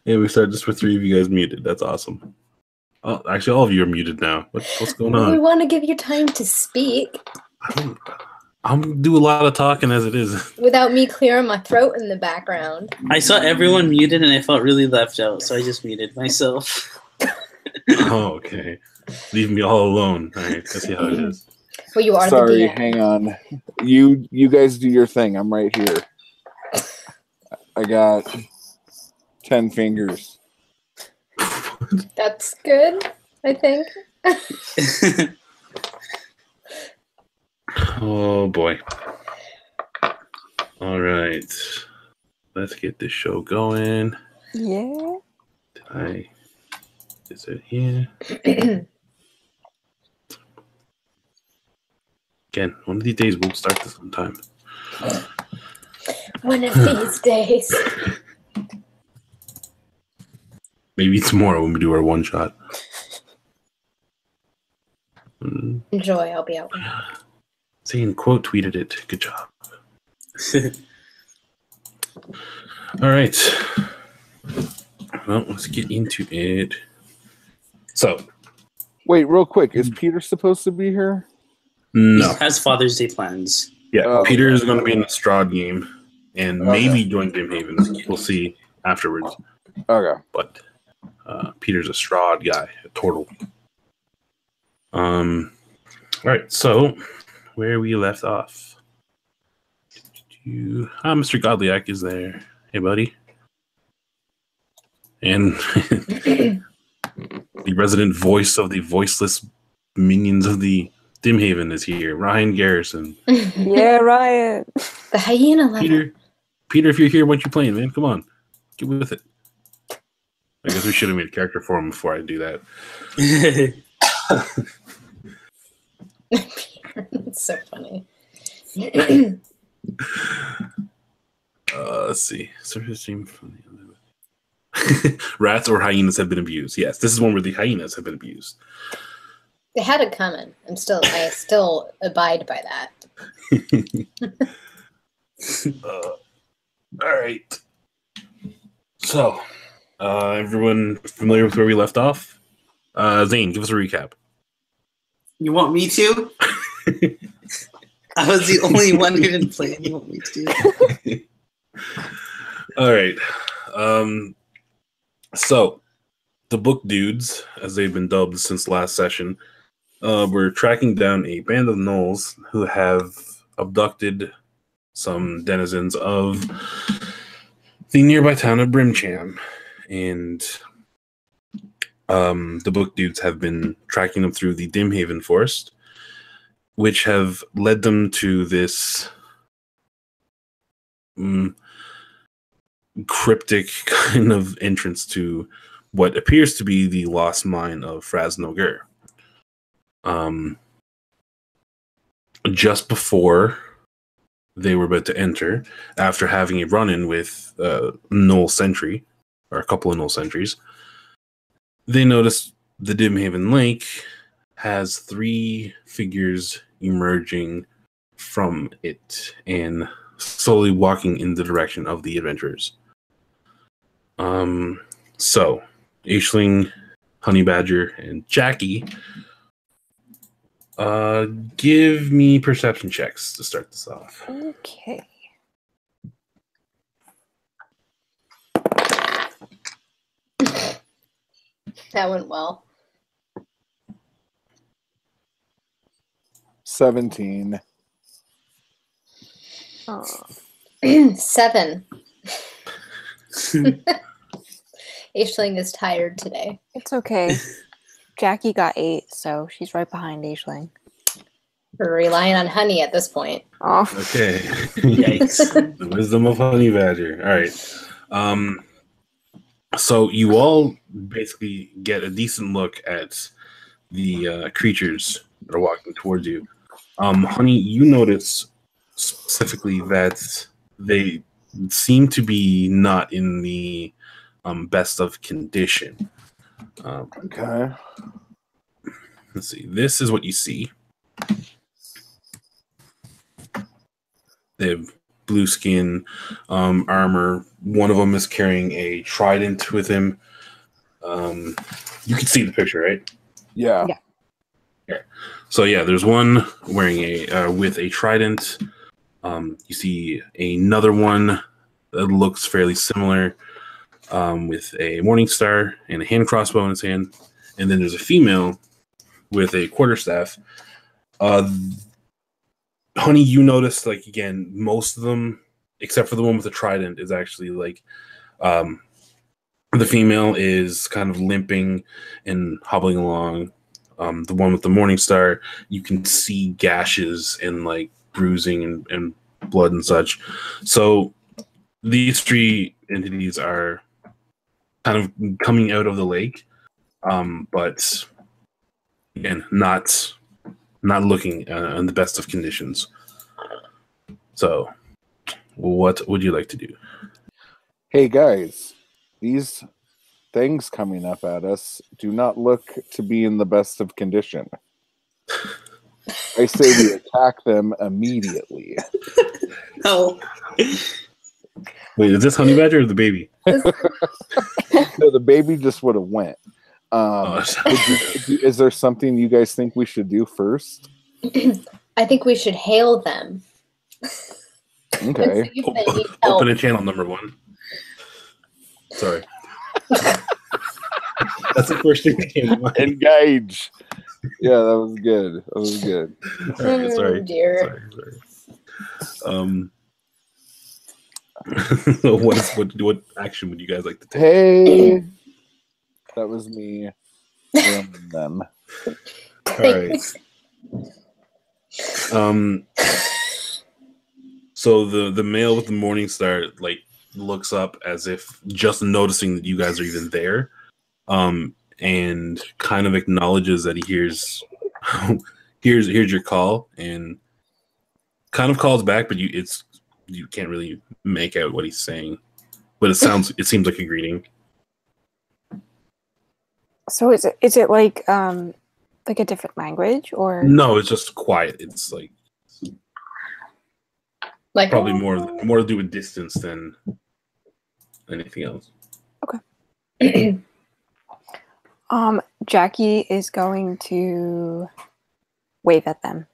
Yeah, we started just with 3 of you guys muted. That's awesome. Oh, actually, all of you are muted now. What's going on? We want to give you time to speak. I'm do a lot of talking as it is. Without me clearing my throat in the background. I saw everyone muted and I felt really left out, so I just muted myself. Oh, okay. Leave me all alone. All right, let's see how it is. Well, you are Sorry, the DM. hang on. You guys do your thing. I'm right here. I got 10 fingers. That's good, I think. Oh boy. All right. Let's get this show going. Yeah. Is it here? Again, one of these days we'll start this on time. One of these days. Maybe tomorrow when we do our one shot. Enjoy, I'll be out. Zane quote tweeted it. Good job. All right. Well, let's get into it. So, Wait, real quick. Is Peter supposed to be here? no. He has Father's Day plans. Yeah, Oh, Peter is okay. going to be in the Strahd game and maybe join Dimhaven. We'll see afterwards. Okay. But Peter's a Strahd guy, a turtle. All right, so where we left off. Mr. Godliak is there. Hey, buddy. And the resident voice of the voiceless minions of the Dimhaven is here. Ryan Garrison. Yeah, Ryan. The hyena level. Peter, if you're here, what you playing, man? Come on. Get with it. I guess we should have made a character for him before I do that. It's so funny. Let's see. Surface stream from the rats or hyenas have been abused. Yes, this is one where the hyenas have been abused. They had it coming. I still abide by that. All right. So, everyone familiar with where we left off? Zane, give us a recap. You want me to? I was the only one who didn't play it. You want me to? All right. So, the Bookdudes, as they've been dubbed since last session, we're tracking down a band of gnolls who have abducted some denizens of the nearby town of Brimcham. And the Bookdudes have been tracking them through the Dimhaven forest, which have led them to this cryptic kind of entrance to what appears to be the lost mine of Fraznogur. Just before they were about to enter, after having a run-in with Gnoll Sentry, or a couple of Gnoll Sentries, they noticed the Dimhaven Lake has 3 figures emerging from it and slowly walking in the direction of the adventurers. So, Aisling, Honey Badger, and Jackie, give me perception checks to start this off. Okay. That went well. 17. Oh. 7. Aisling is tired today. It's okay. Jackie got 8, so she's right behind Aisling. We're relying on Honey at this point. Oh. Okay. Yikes. The wisdom of Honey Badger. All right. So you all basically get a decent look at the creatures that are walking towards you. Honey, you notice specifically that they seem to be not in the best of condition. Okay. Let's see. This is what you see. They have blue skin, armor. One of them is carrying a trident with him. You can see the picture, right? Yeah. Okay. So yeah, there's one wearing a with a trident. You see another one that looks fairly similar, with a morning star and a hand crossbow in his hand, and then there's a female with a quarterstaff. Honey, you noticed, like, again, most of them, except for the one with the trident, is actually like, the female is kind of limping and hobbling along. The one with the morning star, you can see gashes and like bruising and blood and such. So these three entities are kind of coming out of the lake, but again, not looking in the best of conditions. So, what would you like to do? Hey guys, these things coming up at us do not look to be in the best of condition. I say we attack them immediately. No. Wait, is this Honey Badger or the baby? No, the baby just would have went. Sorry. Is there something you guys think we should do first? I think we should hail them. Okay. And see if they need help. Open a channel number 1. Sorry. That's the first thing that came to mind. Engage. Yeah, that was good. That was good. All right, sorry. Oh, dear. Sorry. So what action would you guys like to take? Hey, that was me. Filming them. All right. So the male with the morning star like looks up as if just noticing that you guys are even there, and kind of acknowledges that he hears your call and kind of calls back, but you can't really make out what he's saying, but it seems like a greeting. So is it like a different language or No, it's just quiet. It's like probably oh. more to do with distance than anything else. Okay. Jackie is going to wave at them.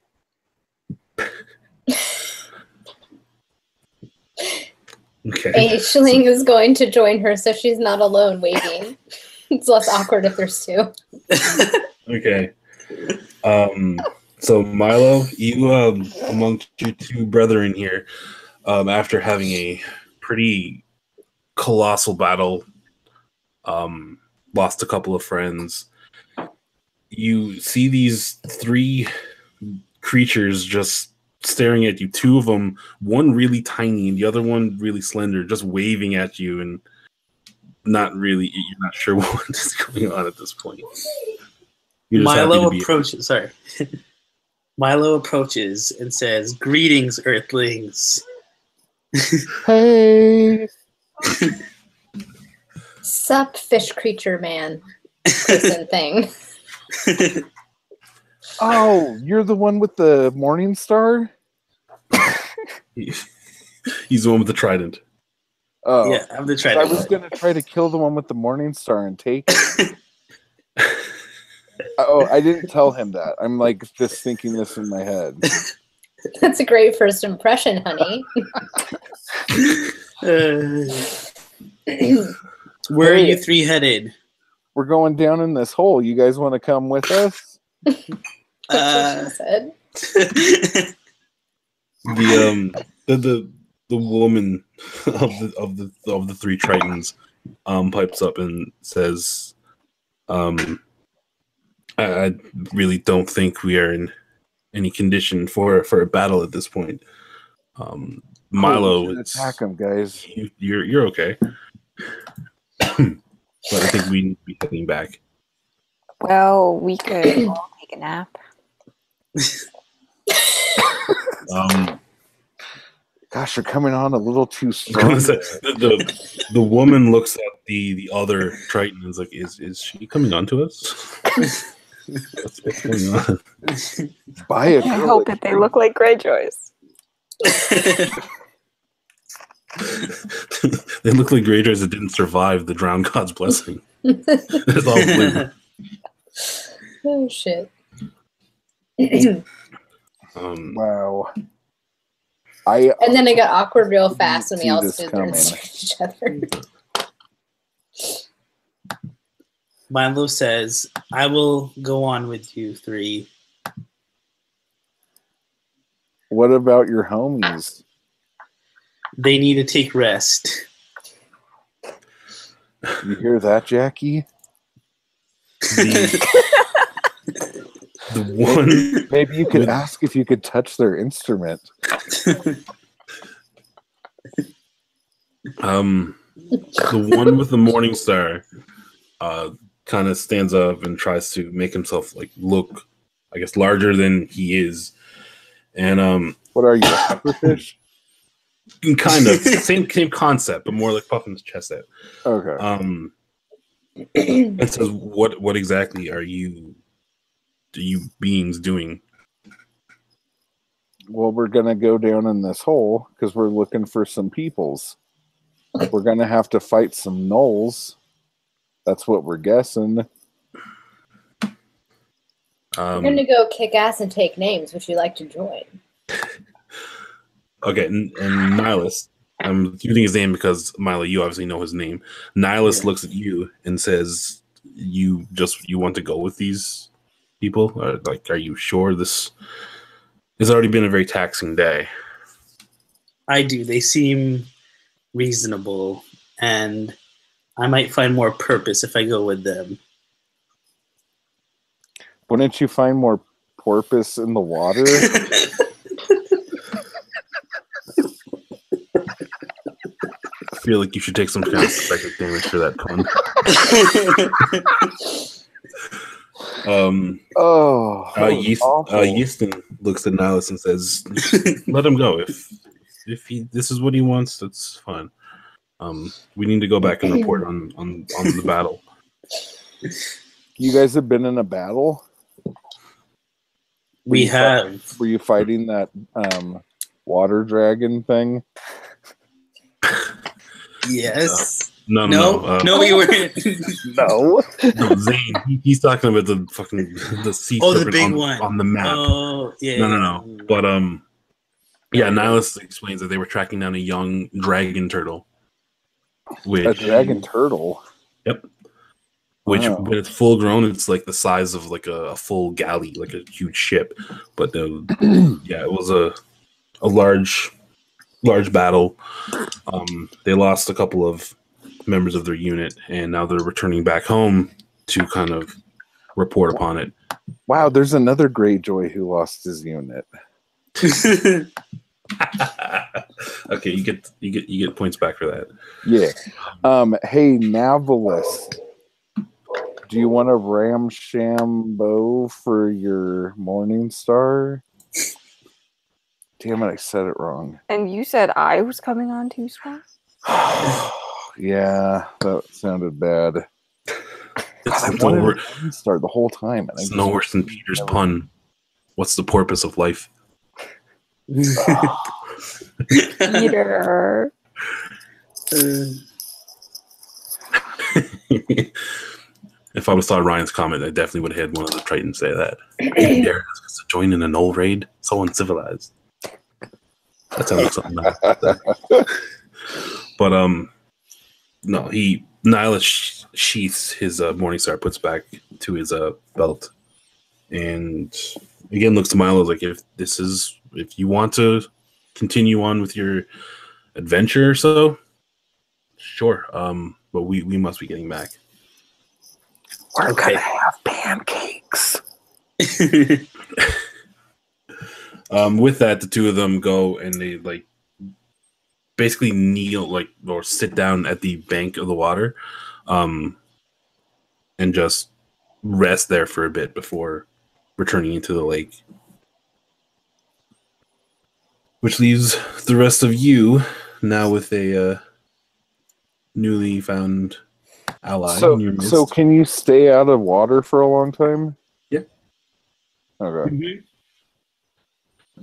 Okay. Aisling is going to join her so she's not alone waving. It's less awkward if there's two. Okay. So Milo, you amongst your two brethren here, after having a pretty colossal battle, lost a couple of friends, you see these 3 creatures just staring at you. 2 of them, one really tiny and the other one really slender, just waving at you, and you're not sure what is going on at this point. Milo approaches. Sorry. Milo approaches and says, "Greetings, Earthlings." Hey. Sup, fish creature man. Person thing. Oh, you're the one with the morning star? He's the one with the trident. Oh, Yeah, I'm the trident. I was gonna try to kill the one with the morning star and take it. Oh, I didn't tell him that. I'm like just thinking this in my head. That's a great first impression, honey. Where are you 3 headed? We're going down in this hole. You guys want to come with us? That's what she said. The woman of the 3 Tritons pipes up and says, I really don't think we are in any condition for a battle at this point. Milo, attack him, guys. You're okay, but I think we need to be heading back. Well, we could all take a nap. Gosh, you're coming on a little too strong. The woman looks at the other Triton and is like, is she coming on to us? What's going on? Buy it. I hope that they look like Greyjoys. They look like creatures that didn't survive the drowned god's blessing. It's all blue. Oh shit. Wow. And then it got awkward real fast and we see all this stood there and coming. stared at each other. Milo says, I will go on with you three. What about your homies? They need to take rest. You hear that, Jackie? The one, Maybe you could ask if you could touch their instrument. the one with the morning star, kind of stands up and tries to make himself like look, I guess, larger than he is. And What are you, a pufferfish? kind of same concept, but more like puffing his chest out. Okay. It says, "What exactly are you beings doing?" Well, we're gonna go down in this hole because we're looking for some peoples. We're gonna have to fight some gnolls. That's what we're guessing. We're gonna go kick ass and take names. Would you like to join? Okay, and Nihilus, I'm using his name because Milo, you obviously know his name. Nihilus looks at you and says, "You want to go with these people? Like, are you sure this has already been a very taxing day?" I do. They seem reasonable, and I might find more purpose if I go with them. Wouldn't you find more porpoise in the water? I feel like you should take some kind of psychic damage for that pun. Yeaston looks at Nihilus and says, "Let him go. If this is what he wants, that's fine. We need to go back and report on the battle." You guys have been in a battle? We have. Were you fighting that water dragon thing? Yes. No, we weren't. No. No, Zane. He's talking about the sea serpent the big on, one on the map. Oh, yeah. No. But Nihilus explains that they were tracking down a young dragon turtle. A dragon turtle? Yep. Which, when it's full grown, it's like the size of like a full galley, like a huge ship. But it was a large battle. They lost a couple of members of their unit, and now they're returning back home to kind of report upon it. Wow, there's another Greyjoy who lost his unit. Okay, you get points back for that. Yeah. Hey, Navalus, do you want a Ramshambo for your Morning Star? Damn it, I said it wrong. And you said I was coming on too strong? Yeah, that sounded bad. It's Morning Star the whole time. It's no worse than Peter's pun. What's the purpose of life? Peter. If I was saw Ryan's comment, I definitely would have had one of the Tritons say that. You dare ask us to join in a gnoll raid? So uncivilized. That sounds like something like that. But no, Nihilus sheaths his Morningstar, puts back to his belt, and again looks to Milo like, if you want to continue on with your adventure or so, sure. But we must be getting back. We're gonna have pancakes. With that, the two of them go and they basically kneel or sit down at the bank of the water, and just rest there for a bit before returning into the lake. Which leaves the rest of you now with a newly found ally in your midst. So can you stay out of water for a long time? Yeah. Okay.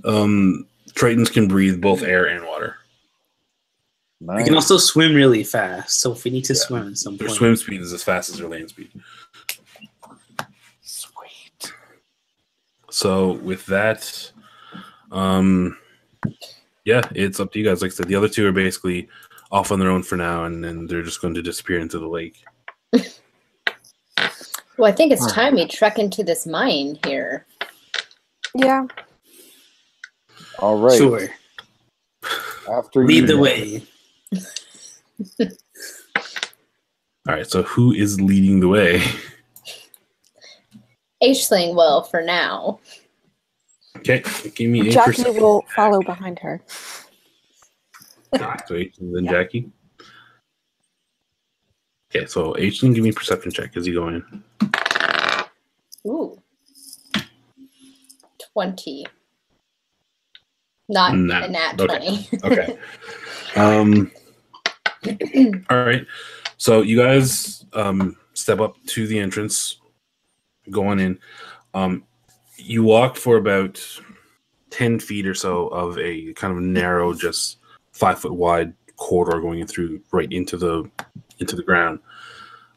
Tritons can breathe both air and water. I can also swim really fast, so if we need to swim at some Their point. swim speed is as fast as their land speed. Sweet. So with that, yeah, it's up to you guys. Like I said, the other two are basically off on their own for now, and then they're just going to disappear into the lake. Well, I think it's time we trek into this mine here. Yeah. All right. Sure. After Lead you the know- way. All right, so who is leading the way? Aisling will for now. Okay, give me a Jackie perception. will follow behind her. So Aisling, then Yeah. Jackie. Okay, so Aisling, give me a perception check as you go in. Ooh. 20. Not Nat. a nat Okay. 20. Okay. All right. So you guys step up to the entrance, going in. You walk for about 10 feet or so of a kind of narrow, just 5 foot wide corridor going in through right into the ground.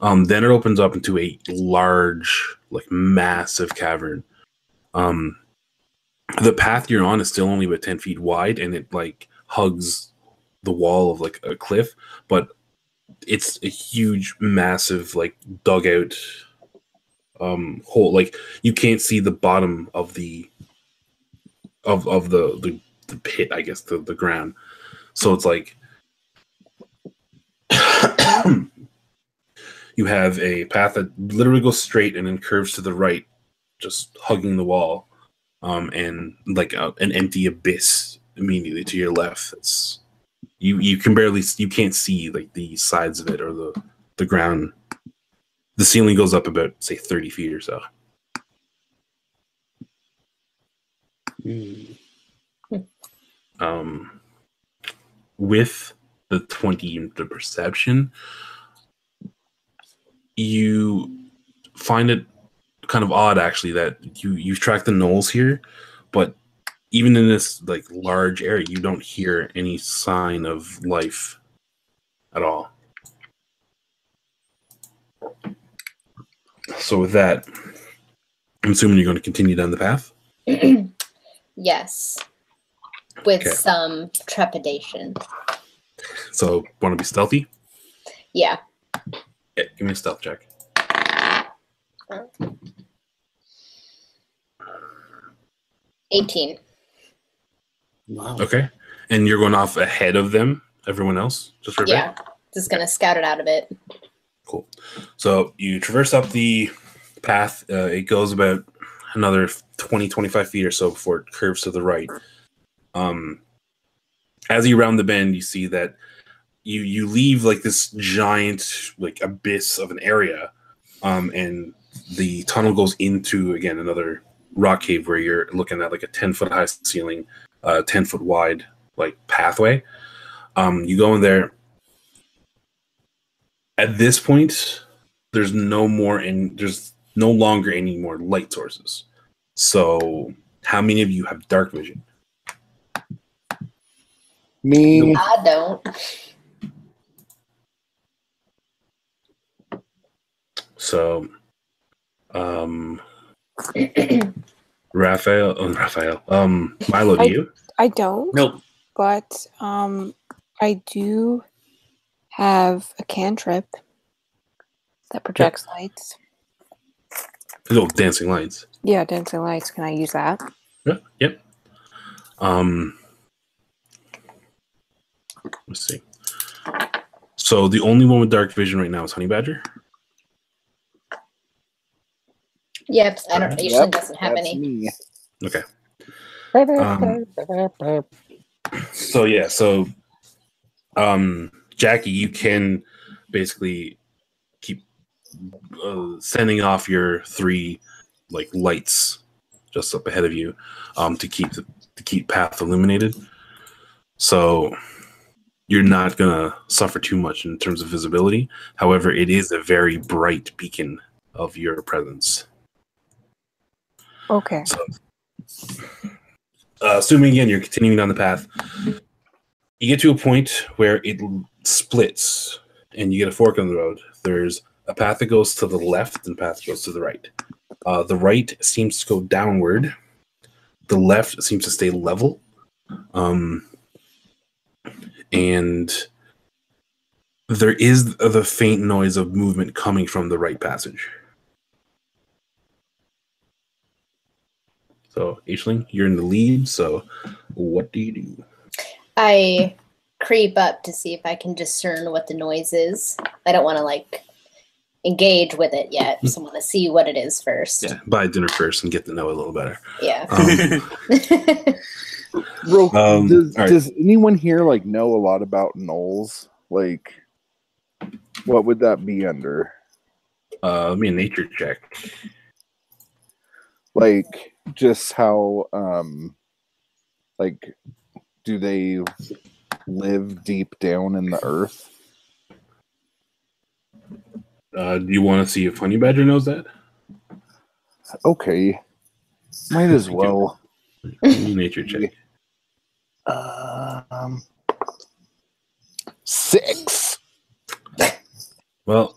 Then it opens up into a large, like massive cavern. The path you're on is still only about 10 feet wide, and it like hugs the wall of like a cliff, but it's a huge, massive, like dugout hole. Like you can't see the bottom of the pit, I guess, the ground. So it's like you have a path that literally goes straight and then curves to the right, just hugging the wall, and like an empty abyss immediately to your left. It's you can't see like the sides of it or the ground. The ceiling goes up about, say, 30 feet or so. With the 20 into perception, you find it kind of odd, actually, that you've tracked the gnolls here, but even in this like large area, you don't hear any sign of life at all. So with that, I'm assuming you're going to continue down the path. Yes. With Okay. some trepidation. So want to be stealthy? Yeah. Yeah, give me a stealth check. 18. Wow. Okay. And you're going off ahead of them, everyone else, just for a bit? Yeah. Just gonna scout it out a bit. Cool. So you traverse up the path. It goes about another 20, 25 feet or so before it curves to the right. As you round the bend, you see that you leave like this giant like abyss of an area, and the tunnel goes into, again, another rock cave where you're looking at like a 10-foot high ceiling, 10-foot wide like pathway. You go in there. At this point, there's no longer any more light sources. So how many of you have dark vision? Me. I don't. So Raphael, Milo, do you? I don't. Nope. But I do have a cantrip that projects lights. Oh, dancing lights. Yeah, dancing lights. Can I use that? Yeah, yep. Let's see. So the only one with dark vision right now is Honey Badger. Yep. I don't. Aisling Yep, doesn't have that's any. me. Okay. So Jackie, you can basically keep sending off your 3 like lights just up ahead of you, to keep path illuminated. So you're not gonna suffer too much in terms of visibility. However, it is a very bright beacon of your presence. Okay. So, assuming again you're continuing down the path, You get to a point where it splits, and you get a fork in the road. There's a path that goes to the left and a path that goes to the right. The right seems to go downward. The left seems to stay level. And there is the faint noise of movement coming from the right passage. So, Aisling, you're in the lead, so what do you do? I creep up to see if I can discern what the noise is. I don't want to, like, engage with it yet. Just want to see what it is first. Yeah, buy dinner first and get to know it a little better. Yeah. Does anyone here like know a lot about gnolls? Like, what would that be under? Let me a nature check. Like, just how like, do they live deep down in the earth? Do you want to see if Honey Badger knows that? Okay, might as well. Nature check. 6. Well,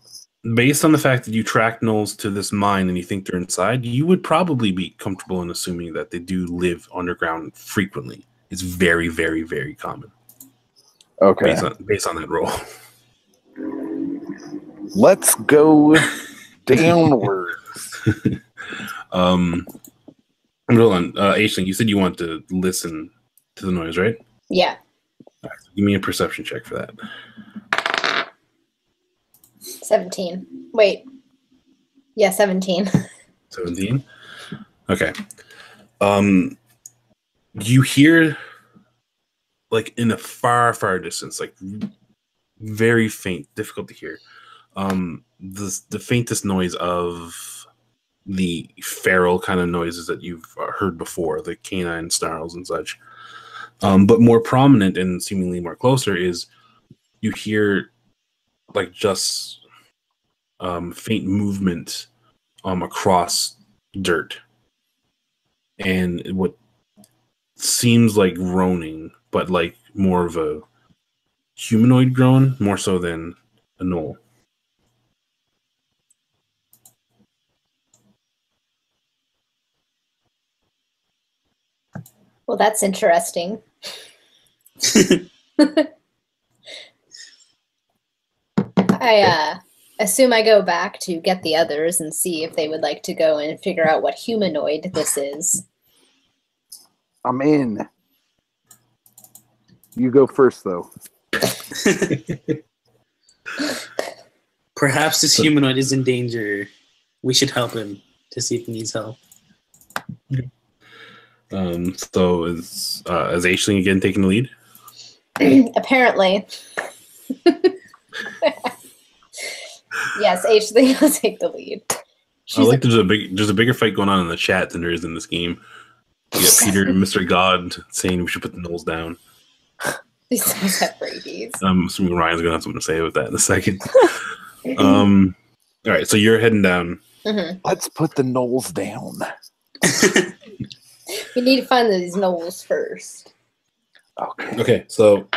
based on the fact that you track gnolls to this mine and you think they're inside, you would probably be comfortable in assuming that they do live underground frequently. It's very, very, very common. Okay. Based on that roll. Let's go downwards. Hold on. Aisling, you said you want to listen to the noise, right? Yeah. All right, so give me a perception check for that. 17. Wait. Yeah, 17. 17? Okay. You hear, like, in a far, far distance, like, very faint, difficult to hear, the faintest noise of the feral kind of noises that you've heard before, the canine snarls and such. But more prominent and seemingly more closer is you hear, like, just faint movement across dirt. And what seems like groaning, but like more of a humanoid groan, more so than a gnoll. Well, that's interesting. I assume I go back to get the others and see if they would like to go and figure out what humanoid this is. I'm in. You go first, though. Perhaps this humanoid is in danger. We should help him to see if he needs help. So is Aisling again taking the lead? Apparently. Yes, Aisling will take the lead. I like there's a bigger fight going on in the chat than there is in this game. You got Peter and Mr. God saying we should put the gnolls down. These guys have rabies. I'm assuming Ryan's gonna have something to say about that in a second. All right, so you're heading down. Mm-hmm. Let's put the gnolls down. We need to find these gnolls first. Okay, so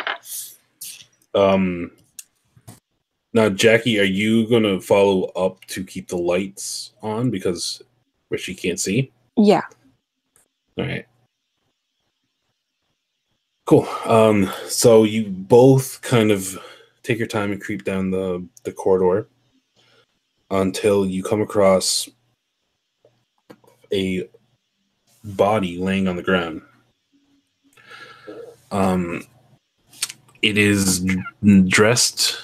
now Jackie, are you gonna follow up to keep the lights on because where she can't see? Yeah. All right. Cool. So you both kind of take your time and creep down the corridor until you come across a body laying on the ground. It is dressed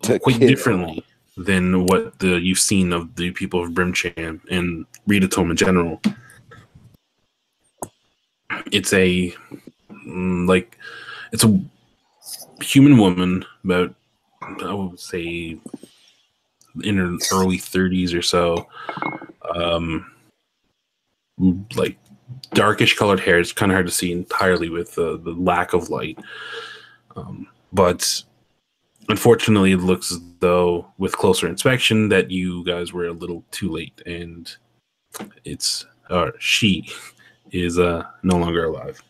quite differently than what you've seen of the people of Brimchan and Readatome in general. It's a human woman, about, I would say, in her early 30s or so. Like darkish colored hair. It's kind of hard to see entirely with the lack of light. But unfortunately, it looks as though, with closer inspection, that you guys were a little too late, and she is no longer alive.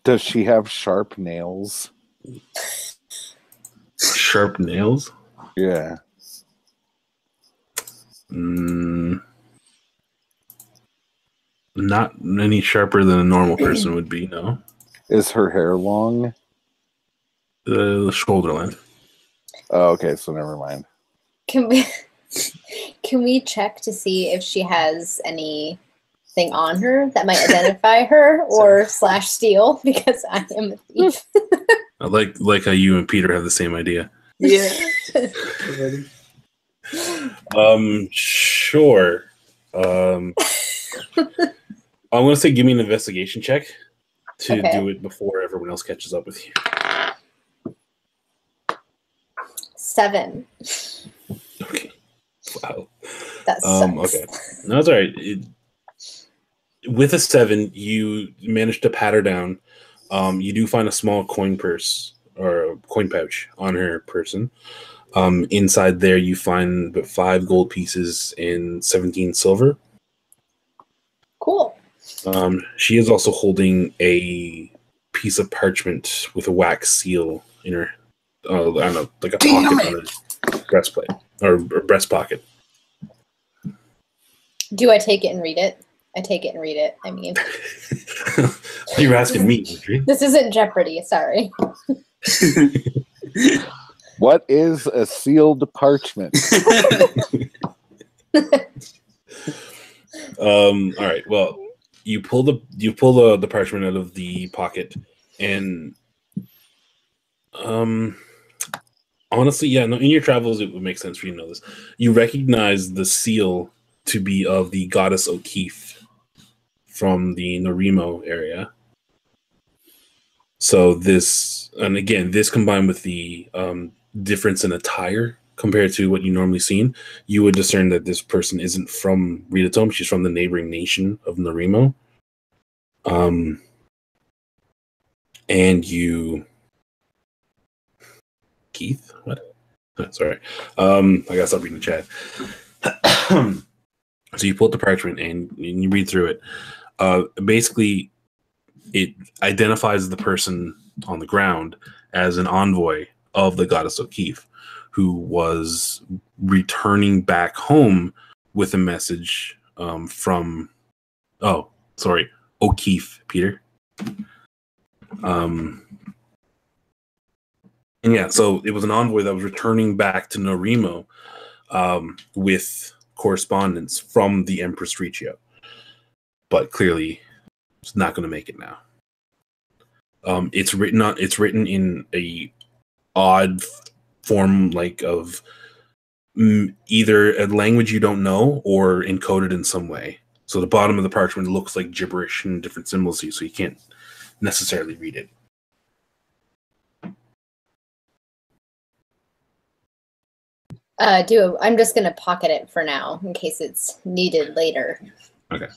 Does she have sharp nails? Sharp nails? Yeah. Not any sharper than a normal person would be, no. Is her hair long? The shoulder length. Oh, okay, so never mind. Can we check to see if she has anything on her that might identify her or slash steal? Because I am a thief. I like how you and Peter have the same idea. Yeah. Sure. I'm gonna say give me an investigation check to do it before everyone else catches up with you. 7. Okay. Wow. That sucks. Okay. No, that's all right. With a 7, you manage to pat her down. You do find a small coin purse or a coin pouch on her person. Inside there, you find 5 gold pieces and 17 silver. Cool. She is also holding a piece of parchment with a wax seal in her, I don't know, like a pocket on her breastplate or breast pocket. Do I take it and read it? I take it and read it. I mean, You're asking me, Adri. this isn't Jeopardy. Sorry. What is a sealed parchment? All right. Well, you pull the parchment out of the pocket, and honestly, yeah, no. In your travels, it would make sense for you to know this. You recognize the seal to be of the goddess O'Keefe from the Narimo area. So this, and again, this combined with the difference in attire compared to what you normally seen, you would discern that this person isn't from Ridatom. She's from the neighboring nation of Narimo. And you... Keith? What? Oh, sorry. I gotta stop reading the chat. So you pull out the parchment and you read through it. Basically, it identifies the person on the ground as an envoy of the goddess O'Keefe, who was returning back home with a message from... Oh, sorry. O'Keefe, Peter. And yeah, so it was an envoy that was returning back to Narimo with correspondence from the Empress Riccio. But clearly, it's not going to make it now. It's written in a odd form, like of either a language you don't know or encoded in some way. So the bottom of the parchment looks like gibberish and different symbols to you, so you can't necessarily read it. I'm just going to pocket it for now in case it's needed later. Okay.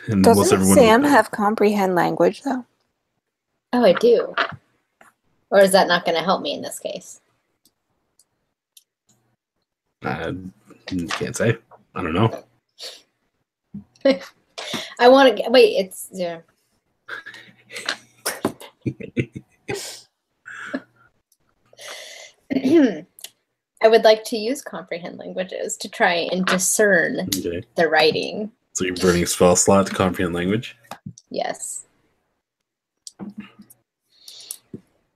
And Doesn't Sam have comprehend language, though? Oh, I do. Or is that not going to help me in this case? Can't say. I don't know. I want to... Wait, it's... Yeah. I would like to use comprehend languages to try and discern the writing. So you're burning a spell slot to comprehend language? Yes.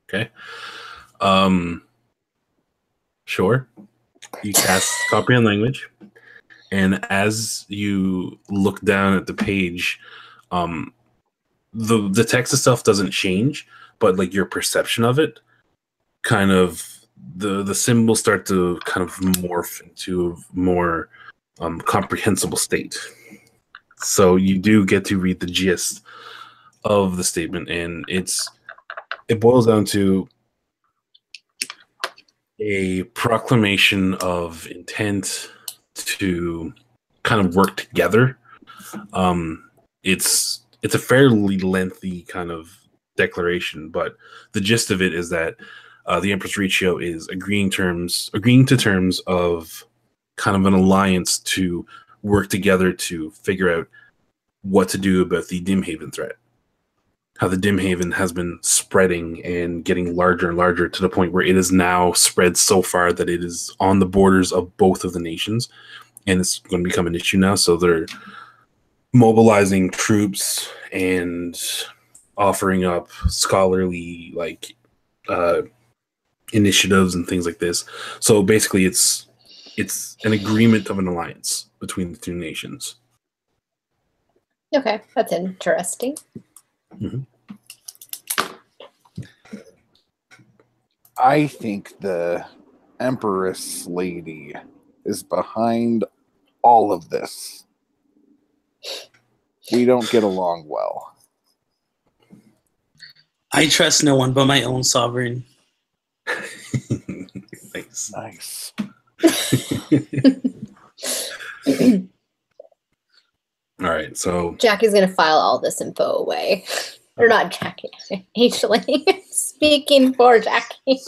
Okay. Sure. You cast comprehend language, and as you look down at the page, the text itself doesn't change, but like your perception of it, kind of the symbols start to kind of morph into a more comprehensible state. So you do get to read the gist of the statement, and it boils down to a proclamation of intent to kind of work together. It's a fairly lengthy kind of declaration, but the gist of it is that the Empress Riccio is agreeing to terms of kind of an alliance to work together to figure out what to do about the Dimhaven threat. How the Dimhaven has been spreading and getting larger and larger to the point where it is now spread so far that it is on the borders of both of the nations, and it's going to become an issue now. So they're mobilizing troops and offering up scholarly initiatives and things like this. So basically, it's an agreement of an alliance between the two nations. Okay, that's interesting. Mm-hmm. I think the Empress lady is behind all of this. We don't get along well. I trust no one but my own sovereign. Nice. Nice. All right, so Jackie's gonna file all this info away. Or not Jackie, actually. Speaking for Jackie.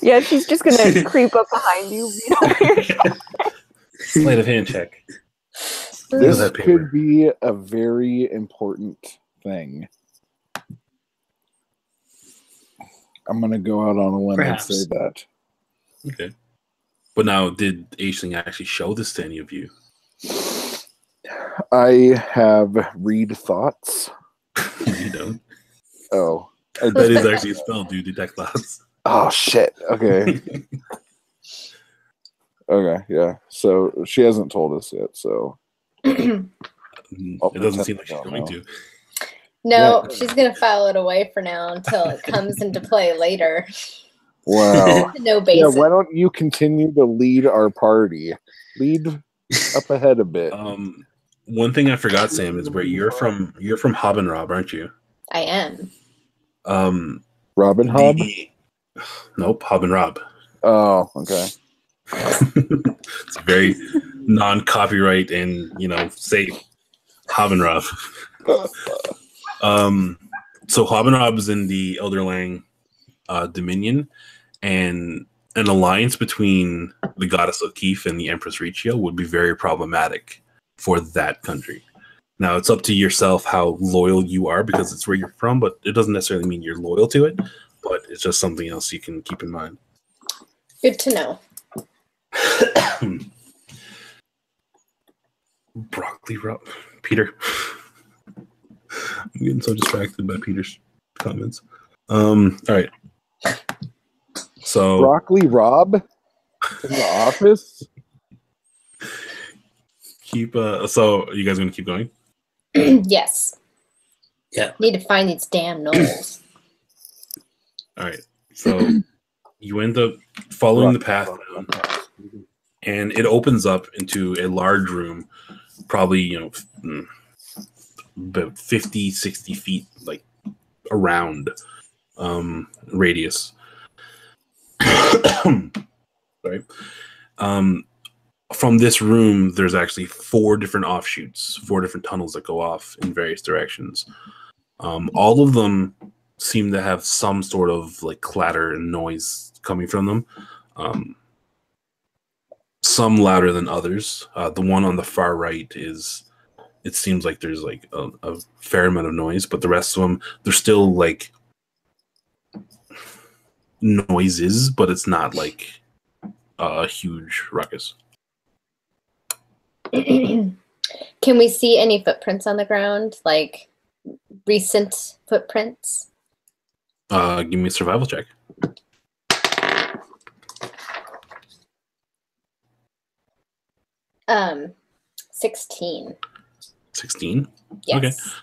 Yeah, she's just gonna creep up behind you, read over your shoulder. sleight of hand check. This that paper. could be a very important thing. I'm going to go out on a limb Perhaps. and say that. Okay. But now, did Aisling actually show this to any of you? I have read thoughts. You don't. Oh. That is actually a spell, dude. Detect thoughts. Oh, shit. Okay. Okay, yeah. So she hasn't told us yet, so. It doesn't seem like she's I don't going know. to. No, she's gonna file it away for now until it comes into play later. Wow. No Yeah, basis. why don't you continue to lead our party? Lead up ahead a bit. One thing I forgot, Sam, is where you're from. You're from Hob and Rob, aren't you? I am. Robin Hood? Nope, Hob and Rob. Oh, okay. It's very non-copyright and safe. Hob and Rob. So Hob and Rob is in the Elderlang Dominion, and an alliance between the goddess O'Keefe and the Empress Riccio would be very problematic for that country. Now, it's up to yourself how loyal you are because it's where you're from, but it doesn't necessarily mean you're loyal to it, but it's just something else you can keep in mind. Good to know. Broccoli Rob. Peter. I'm getting so distracted by Peter's comments. All right. So Broccoli Rob in the office? keep so you guys gonna keep going? Yes. Yeah. Need to find these damn gnolls. All right. So you end up following the path down, and it opens up into a large room, probably about 50, 60 feet like around radius. Sorry. From this room, there's actually 4 different offshoots, 4 different tunnels that go off in various directions. All of them seem to have some sort of like clatter and noise coming from them. Some louder than others. The one on the far right it seems like there's like a fair amount of noise, but the rest of them, they're still like noises, but it's not like a huge ruckus. Can we see any footprints on the ground? Like recent footprints? Give me a survival check. 16. 16? Yes.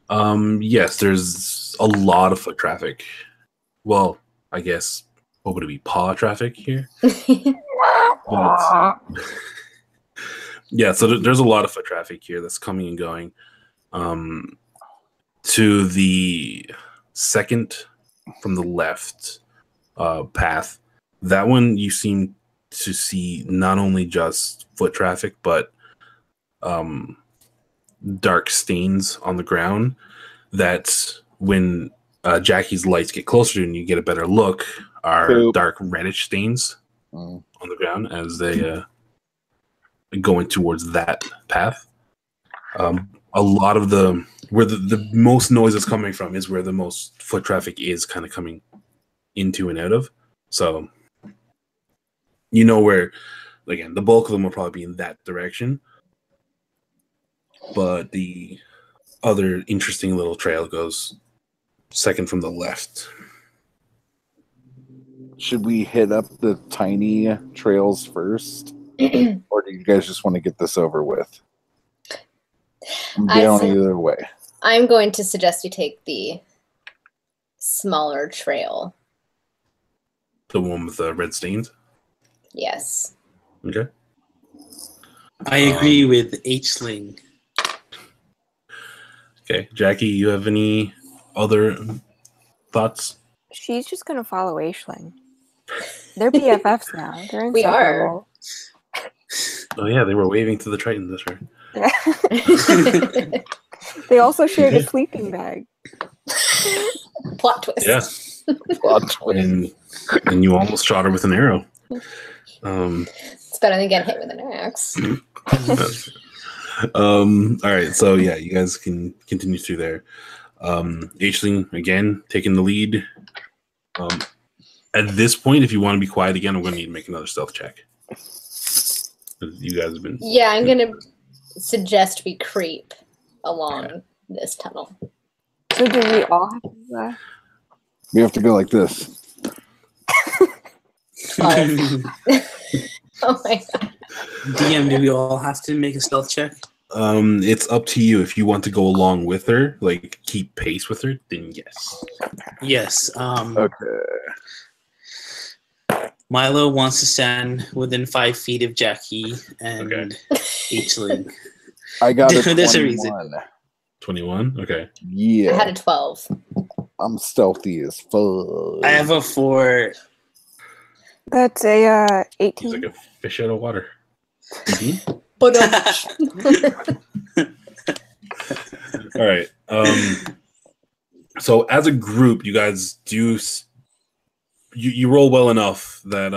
Okay. Yes, there's a lot of foot traffic. Well, I guess what would it be? Paw traffic here? But, yeah, so there's a lot of foot traffic here that's coming and going. To the second from the left path, that one you seem to see not only just foot traffic, but dark stains on the ground that when Jackie's lights get closer to you and you get a better look are dark reddish stains on the ground as they going towards that path. a lot of where the most noise is coming from is where the most foot traffic is kind of coming into and out of. So you know where, again, the bulk of them will probably be in that direction. But the other interesting little trail goes second from the left. Should we hit up the tiny trails first? Or do you guys just want to get this over with? I'm down either way. I'm going to suggest you take the smaller trail. The one with the red stains? Yes. Okay. I agree with H-Sling. Okay. Jackie, you have any other thoughts? She's just gonna follow Aisling. They're BFFs now. They're We are. inseparable. Oh yeah, they were waving to the Triton this right. They also shared a sleeping bag. Plot twist. Yeah. And you almost shot her with an arrow. It's better than getting hit with an axe. All right, so yeah, you guys can continue through there. Aisling again taking the lead. At this point, if you want to be quiet again, I'm going to need to make another stealth check. You guys have been. Yeah, I'm going to suggest we creep along this tunnel. So do we all have to do that? We have to go like this. Oh my god. DM, do we all have to make a stealth check? It's up to you. If you want to go along with her, like keep pace with her, then yes. Yes. Okay. Milo wants to stand within 5 feet of Jackie and H-Link. I got a There's a 21. reason. 21? Okay. I Yeah. had a 12. I'm stealthy as fuck. I have a 4. That's a He's 18. like a fish out of water. But All right. So as a group, you guys do you roll well enough that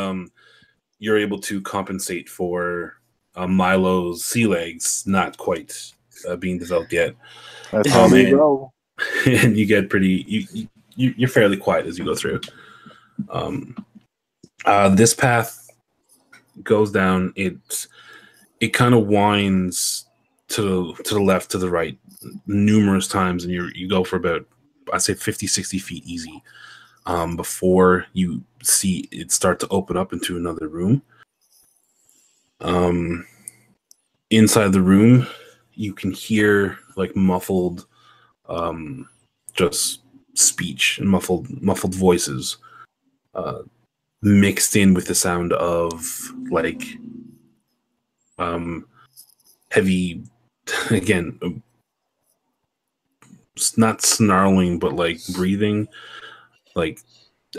you're able to compensate for Milo's sea legs not quite being developed yet. That's how we and, go. and you get pretty you're fairly quiet as you go through. This path goes down. It kind of winds to the left, to the right numerous times, and you go for about, I'd say 50, 60 feet easy before you see it start to open up into another room. Inside the room, you can hear like muffled just speech and muffled voices mixed in with the sound of like heavy, again, not snarling, but like breathing, like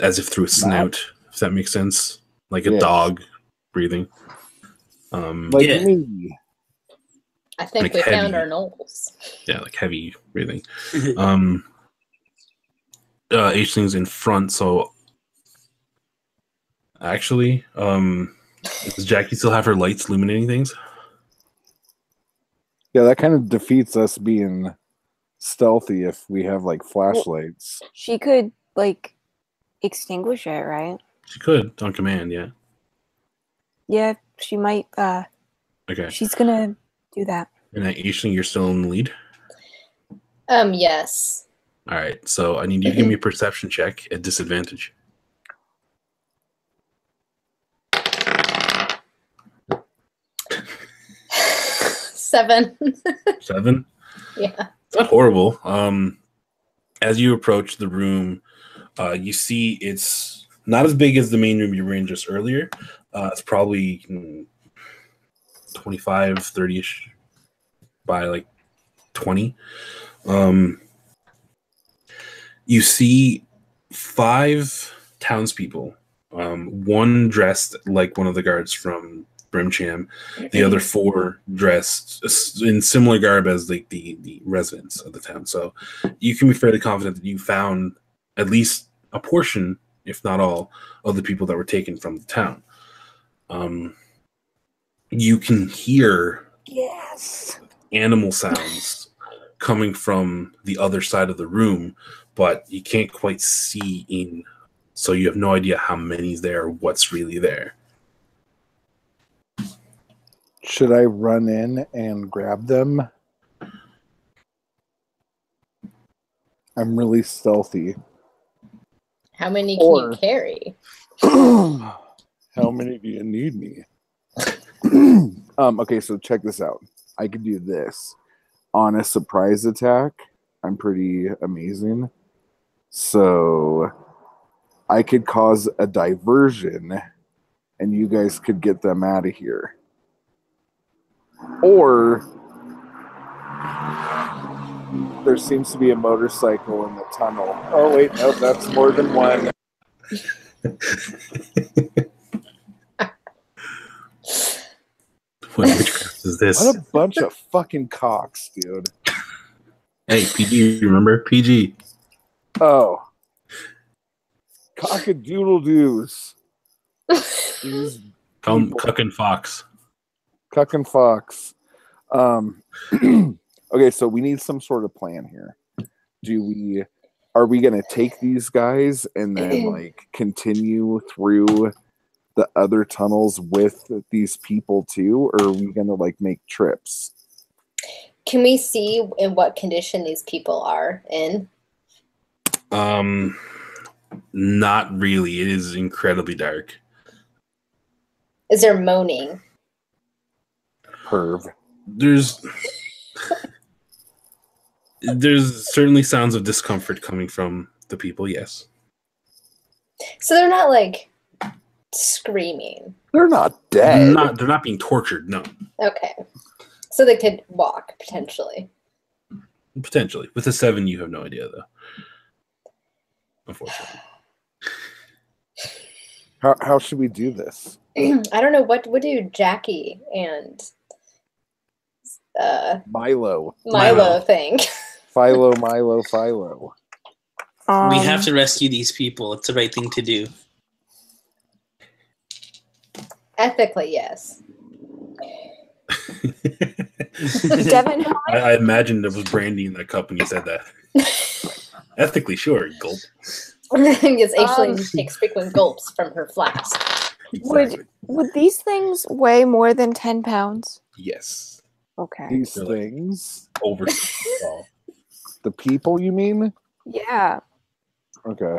as if through a snout, if that makes sense, like a dog breathing. Like me. I think like we heavy. found our knolls. Yeah, like heavy breathing. H-Thing's in front, so actually, does Jackie still have her lights illuminating things? Yeah, that kind of defeats us being stealthy if we have like flashlights. She could like extinguish it, right? She could on command, yeah. Yeah, she might. Okay. She's gonna do that. And then H-Thing, you're still in the lead? Yes. All right, so I need you to give me a perception check at disadvantage. Seven. 7? Yeah. It's not horrible. As you approach the room, you see it's not as big as the main room you were in just earlier. It's probably 25, 30-ish by like 20. You see 5 townspeople, one dressed like one of the guards from Brimcham, the other 4 dressed in similar garb as like the residents of the town. So you can be fairly confident that you found at least a portion, if not all, of the people that were taken from the town. You can hear animal sounds coming from the other side of the room, but you can't quite see in, so you have no idea how many's there or what's really there. Should I run in and grab them? I'm really stealthy. How many Or- can you carry? How many do you need me? Okay, so check this out. I could do this. On a surprise attack, I'm pretty amazing. So I could cause a diversion and you guys could get them out of here. Or there seems to be a motorcycle in the tunnel. Oh, wait, no, that's more than one. What witchcraft is this? What a bunch of fucking cocks, dude. Hey, PG, remember? PG. Oh. Cock-a-doodle-doos. These Come, people. Cuck and Fox. Cuck and Fox. Okay, so we need some sort of plan here. Are we gonna take these guys and then like continue through the other tunnels with these people too, or are we gonna like make trips? Can we see in what condition these people are in? Not really. It is incredibly dark. Is there moaning? Perv. There's certainly sounds of discomfort coming from the people, yes. So they're not like screaming. They're not dead. They're not being tortured, no. Okay. So they could walk potentially. Potentially. With a 7, you have no idea, though. Unfortunately. How should we do this? I don't know. What do Jackie and Milo think? Philo. We have to rescue these people. It's the right thing to do. Ethically, yes. Devin, I imagined there was brandy in that cup when you said that. Ethically, sure. Gulp. Because Aisling takes frequent gulps from her flask. Exactly. would these things weigh more than 10 pounds? Yes. Okay. These Really? things? Over. The people, you mean? Yeah. Okay.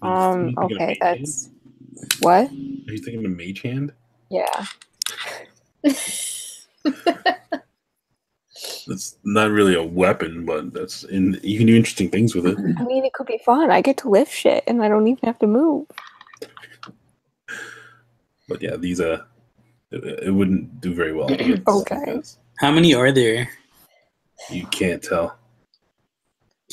Okay, that's what? Are you thinking of Mage Hand? Yeah. That's not really a weapon, but you can do interesting things with it. I mean, it could be fun. I get to lift shit and I don't even have to move. But yeah, these it wouldn't do very well. Okay. How many are there? You can't tell.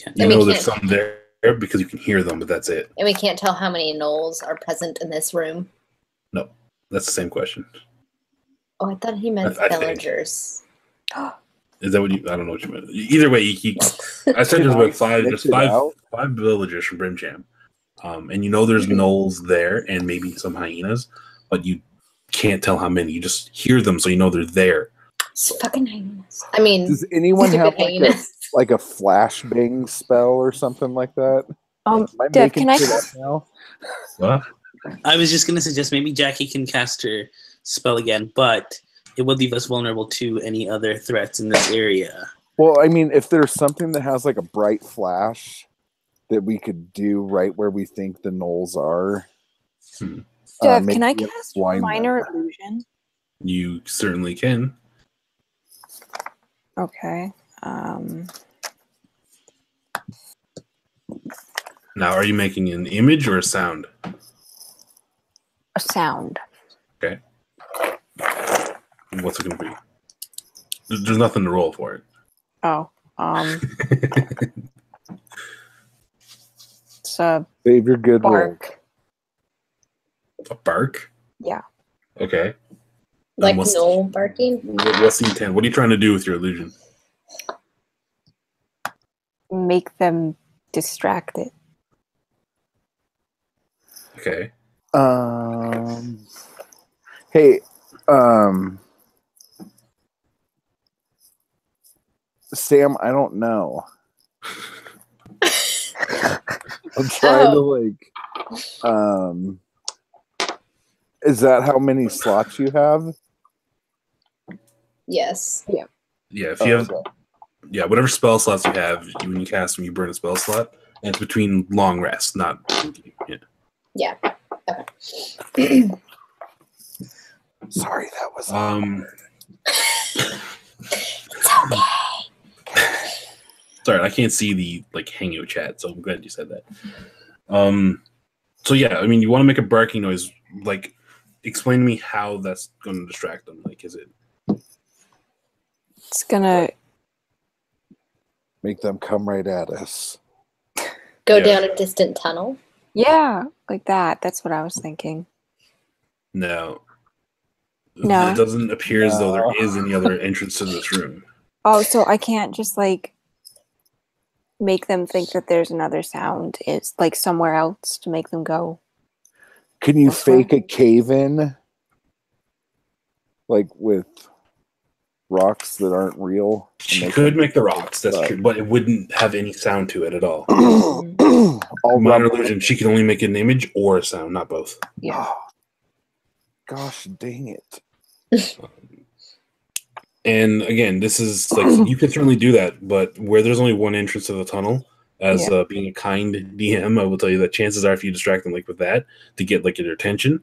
Can't- You And we know there's can't- some there because you can hear them, but that's it. And we can't tell how many gnolls are present in this room. No, that's the same question. Oh, I thought he meant I think. villagers. Is that what you? I don't know what you meant. Either way, I said there's about five. There's Mix it out? five villagers from Brimjam, and you know there's gnolls there and maybe some hyenas, but you can't tell how many. You just hear them, so you know they're there. It's fucking hyenas. I mean, Does anyone stupid have hyenas. like a flashbang spell or something like that? Am I Dev, making can I shit up cast? now? What? I was just going to suggest maybe Jackie can cast her spell again, but it would leave us vulnerable to any other threats in this area. Well, I mean, if there's something that has like a bright flash that we could do right where we think the gnolls are. Dev, maybe can I we cast blind minor them. illusion? You certainly can. Okay. Now, are you making an image or a sound? A sound. Okay. What's it going to be? There's nothing to roll for it. Oh. It's a Save your good roll. bark. A bark? Yeah. Okay. Like what's- gnoll barking. What's the intent? What are you trying to do with your illusion? Make them distracted. Okay. Hey, Sam, I don't know. I'm trying to like. Is that how many slots you have? Yes. Yeah, if you have, okay. yeah, whatever spell slots you have, when you cast them, you burn a spell slot, and it's between long rests, not. Yeah. Yeah. Okay. Sorry, that was. It's okay. Sorry, I can't see the Hangout chat, so I'm glad you said that. So yeah, I mean, you want to make a barking noise. Like, explain to me how that's going to distract them. Like, is it? It's gonna Make them come right at us. Go Yeah. down a distant tunnel. yeah, like that. That's what I was thinking. No. No. It doesn't appear as though No. there is any other entrance to this room. Oh, so I can't just like make them think that there's another sound. It's like somewhere else to make them go. Can you That's fine. fake a cave in? Like with rocks that aren't real? She could make the rocks, that's true, but it wouldn't have any sound to it at all. I'll Minor rub- illusion, she can only make an image or a sound, not both. Yeah. Oh, gosh dang it. And again, this is like, you can certainly do that, but where there's only one entrance to the tunnel, as being a kind DM, I will tell you that chances are if you distract them like with that to get like their attention,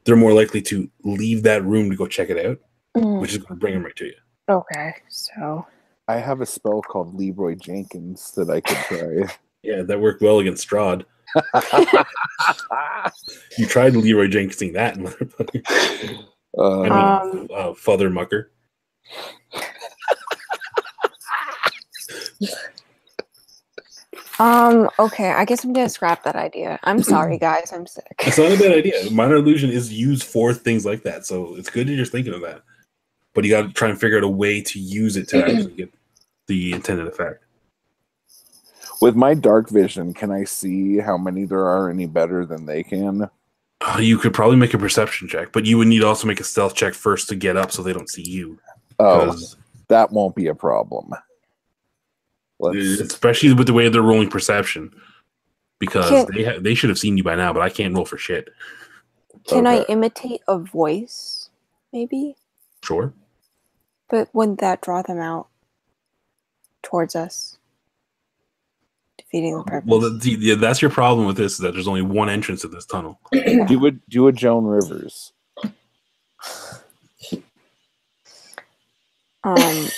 they're more likely to leave that room to go check it out, which is going to bring them right to you. Okay, so I have a spell called Leroy Jenkins that I could try. Yeah, that worked well against Strahd. You tried Leroy Jenkinsing that, motherfucker. Father Mucker. Okay, I guess I'm gonna scrap that idea. I'm sorry, guys. I'm sick. It's not a bad idea. Minor illusion is used for things like that, so it's good you're just thinking of that. But you got to try and figure out a way to use it to actually get the intended effect. With my dark vision, can I see how many there are any better than they can? You could probably make a perception check, but you would need to also make a stealth check first to get up so they don't see you. Oh, that won't be a problem. Especially with the way they're rolling perception, because they should have seen you by now, but I can't roll for shit. Can I imitate a voice, maybe? Sure. But wouldn't that draw them out towards us? Defeating the purpose. Well, that's your problem with this, is that there's only one entrance to this tunnel. Do a Joan Rivers. Okay,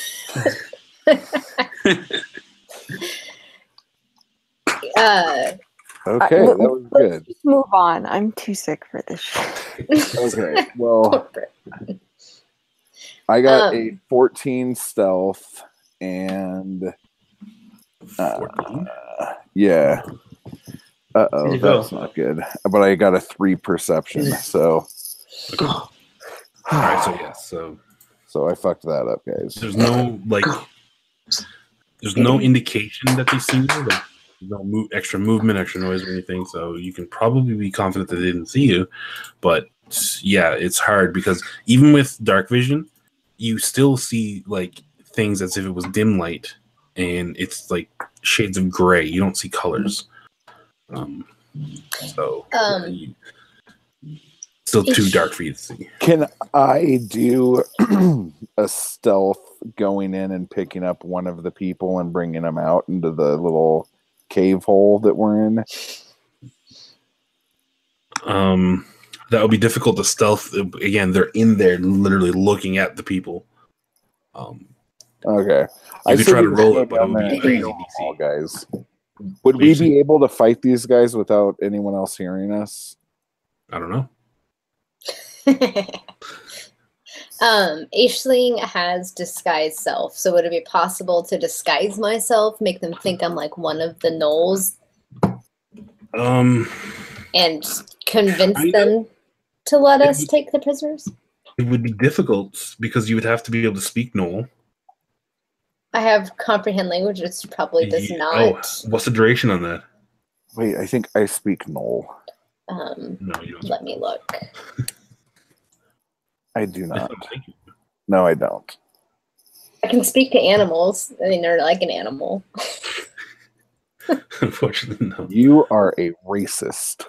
that was good. Let's just move on. I'm too sick for this shit. Okay, well, I got a 14 stealth and 14? yeah. That's not good. But I got a 3 perception, so. Okay. All right, so yeah, so I fucked that up, guys. There's no there's no indication that they see you. Like, no extra movement, extra noise, or anything. So you can probably be confident that they didn't see you. But yeah, it's hard because even with dark vision, you still see like things as if it was dim light, and it's like shades of gray. You don't see colors. Still too dark for you to see. Can I do a stealth going in and picking up one of the people and bringing them out into the little cave hole that we're in? That would be difficult to stealth. Again, they're in there literally looking at the people. Okay. I could try to roll it, but it would be crazy DC. Guys. Would we be able to fight these guys without anyone else hearing us? I don't know. Aisling has disguise self, so would it be possible to disguise myself, make them think I'm like one of the gnolls, and convince them to let us take the prisoners? It would be difficult because you would have to be able to speak Gnoll. I have comprehend language, which probably does not. Oh, what's the duration on that? Wait, I think I speak Gnoll. No, you don't. Let me look. I do not. No, I don't. I can speak to animals. I mean, they're like an animal. Unfortunately, no. You are a racist.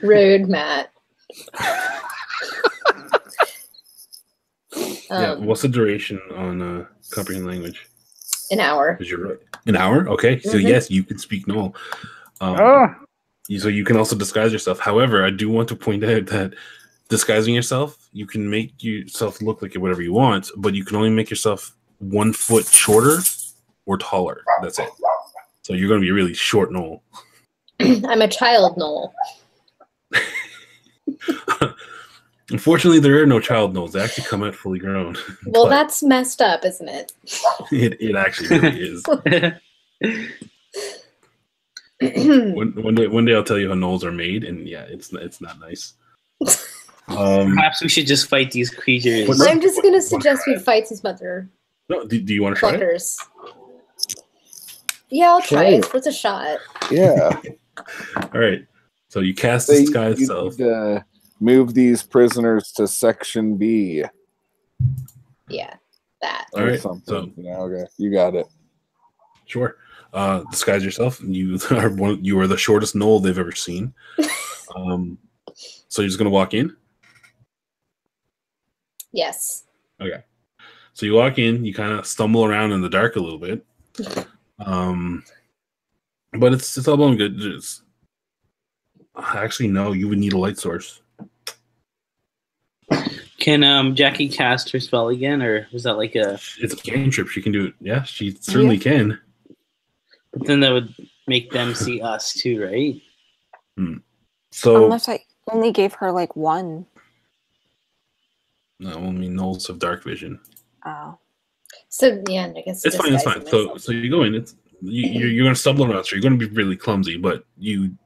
Rude, Matt. Yeah. What's the duration on comprehend language? An hour. Because you're right. An hour? Okay. So yes, you can speak Null. So you can also disguise yourself. However, I do want to point out that disguising yourself, you can make yourself look like whatever you want, but you can only make yourself 1 foot shorter or taller. That's it. So you're going to be really short Null. I'm a child Null. Unfortunately, there are no child Nulls. They actually come out fully grown. Well, that's messed up, isn't it? It actually really is. One day I'll tell you how Nulls are made, and yeah, it's not nice. Perhaps we should just fight these creatures. I'm just going to suggest we fight these mother No, do you want to try it? fuckers. Yeah, I'll try it. It's worth a shot. Yeah. All right. So you cast So disguise you self. need to move these prisoners to Section B. Yeah, that. All right. Something. So Yeah, okay, you got it. sure. Disguise yourself. You are the shortest Null they've ever seen. So you're just gonna walk in. Yes. Okay. So you walk in. You kind of stumble around in the dark a little bit. But it's all going good. Actually, no. You would need a light source. Can Jackie cast her spell again, or was that like a? It's a cantrip. She can do it. Yeah, she certainly can. But then that would make them see us too, right? So Unless I only gave her like one. no, I mean Nulls have dark vision. Oh. So, yeah, I guess It's fine. It's fine. disguising myself. So you go in. You're going to stumble around. So you're going to be really clumsy, but you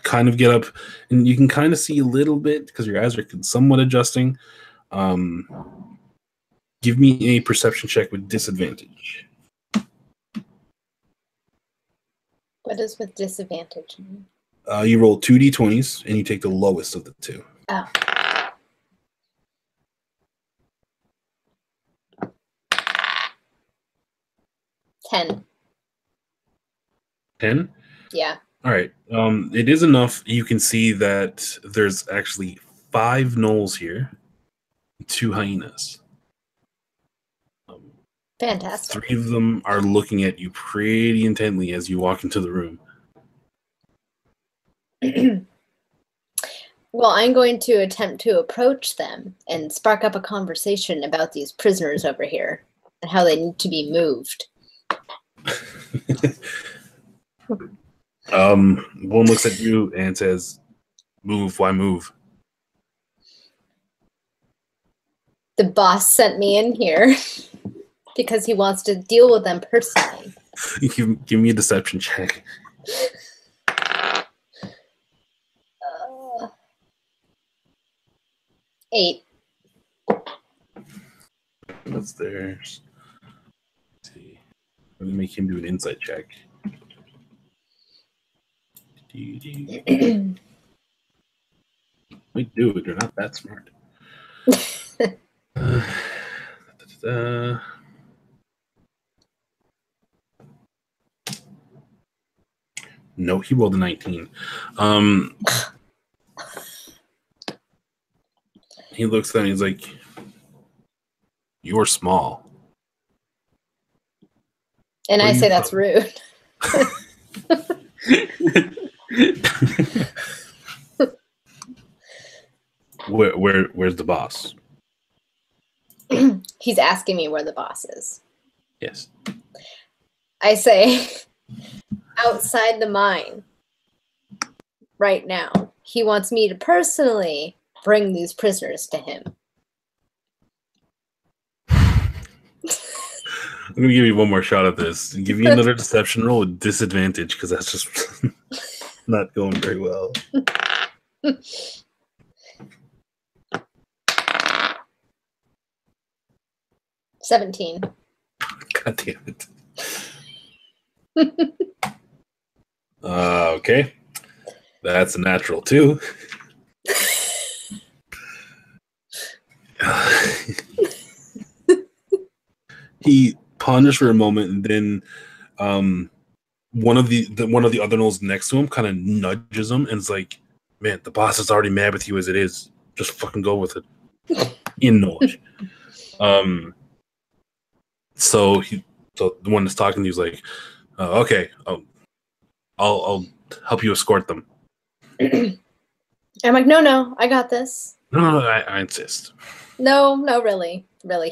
kind of get up, and you can kind of see a little bit because your eyes are somewhat adjusting. Give me a perception check with disadvantage. What is with disadvantage mean? You roll 2d20s, and you take the lowest of the two. Oh. Ten. 10? Yeah. All right. It is enough. You can see that there's actually 5 Nulls here, 2 hyenas. Fantastic. 3 of them are looking at you pretty intently as you walk into the room. Well, I'm going to attempt to approach them and spark up a conversation about these prisoners over here and how they need to be moved. One looks at you and says, "Move, why move?" The boss sent me in here because he wants to deal with them personally. Give me a deception check. 8. What's theirs? Let's see. Let me make him do an insight check. Wait, dude, they're not that smart. No, he rolled a 19. He looks at me, he's like, "You're small." And What I do say you that's thought? rude. Where's the boss? He's asking me where the boss is. Yes. I say, outside the mine right now. He wants me to personally bring these prisoners to him. I'm gonna give you one more shot at this. Give you another deception roll with disadvantage because that's just not going very well. 17. God damn it. Okay. That's a natural too. He ponders for a moment, and then one of the other gnolls next to him kind of nudges him and is like, "Man, the boss is already mad with you as it is. Just fucking go with it." In knowledge. So the one that's talking to you is like, "Okay, I'll help you escort them." I'm like, no, I got this. No, I insist. No, really.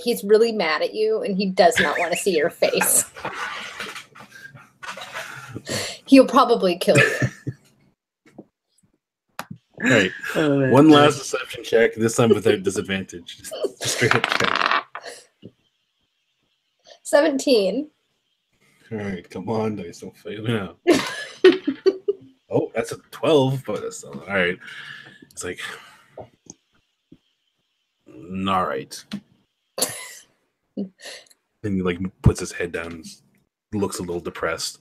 He's really mad at you, and he does not want to see your face. He'll probably kill you. All right. One last deception check, this time without disadvantage. Just straight up check. 17. All right, come on, dice, don't fail me now. Oh, that's a 12, but that's still all right. It's like, all right. Then he like puts his head down and looks a little depressed.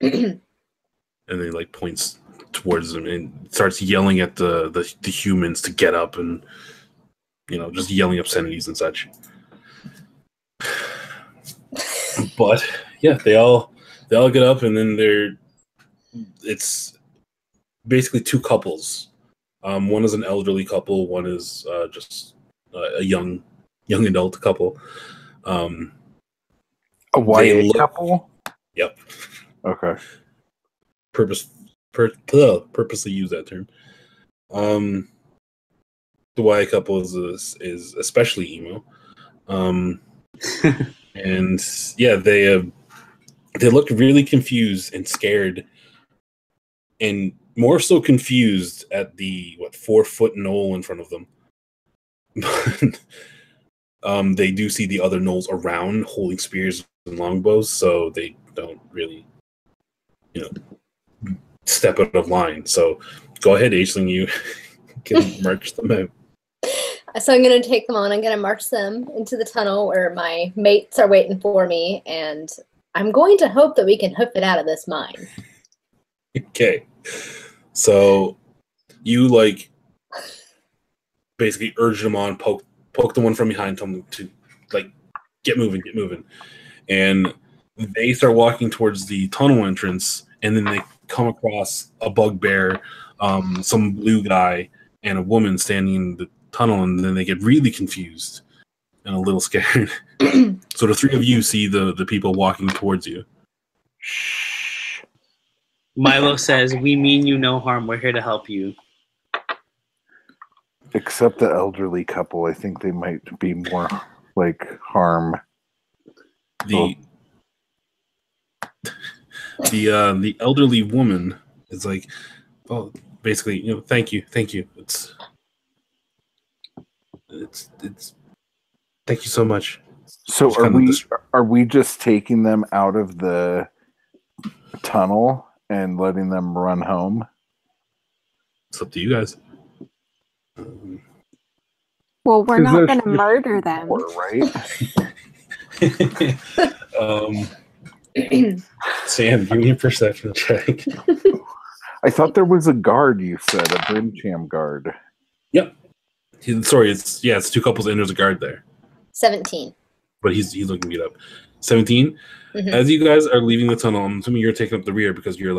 And then he like points towards them and starts yelling at the humans to get up and just yelling obscenities and such. But yeah, they all get up, and then it's basically two couples. One is an elderly couple, one is just a young adult couple. A YA couple? Yep. Okay. Purposely use that term. The YA couple is especially emo. And yeah, they looked really confused and scared, and more so confused at the 4-foot knoll in front of them. But they do see the other gnolls around holding spears and longbows, so they don't really, step out of line. So go ahead, Aisling, you can march them out. So I'm going to take them on. I'm going to march them into the tunnel where my mates are waiting for me, and I'm going to hope that we can hoof it out of this mine. Okay. So you basically urge them on, poke the one from behind, tell them to get moving. And they start walking towards the tunnel entrance, and then they come across a bugbear, some blue guy, and a woman standing in the tunnel, and then they get really confused and a little scared. So the three of you see the people walking towards you. Milo says, "We mean you no harm. We're here to help you." Except the elderly couple. I think they might be more harm. The elderly woman is like, oh, basically, thank you. It's thank you so much. So are we just taking them out of the tunnel and letting them run home? It's up to you guys. Well, we're not going to murder them, right? Sam, give me a perception check. I thought there was a guard. You said a Brimcham guard. Yep. Sorry, it's two couples and there's a guard there. 17. But he's looking beat up. 17. Mm-hmm. As you guys are leaving the tunnel, I'm assuming you're taking up the rear because you're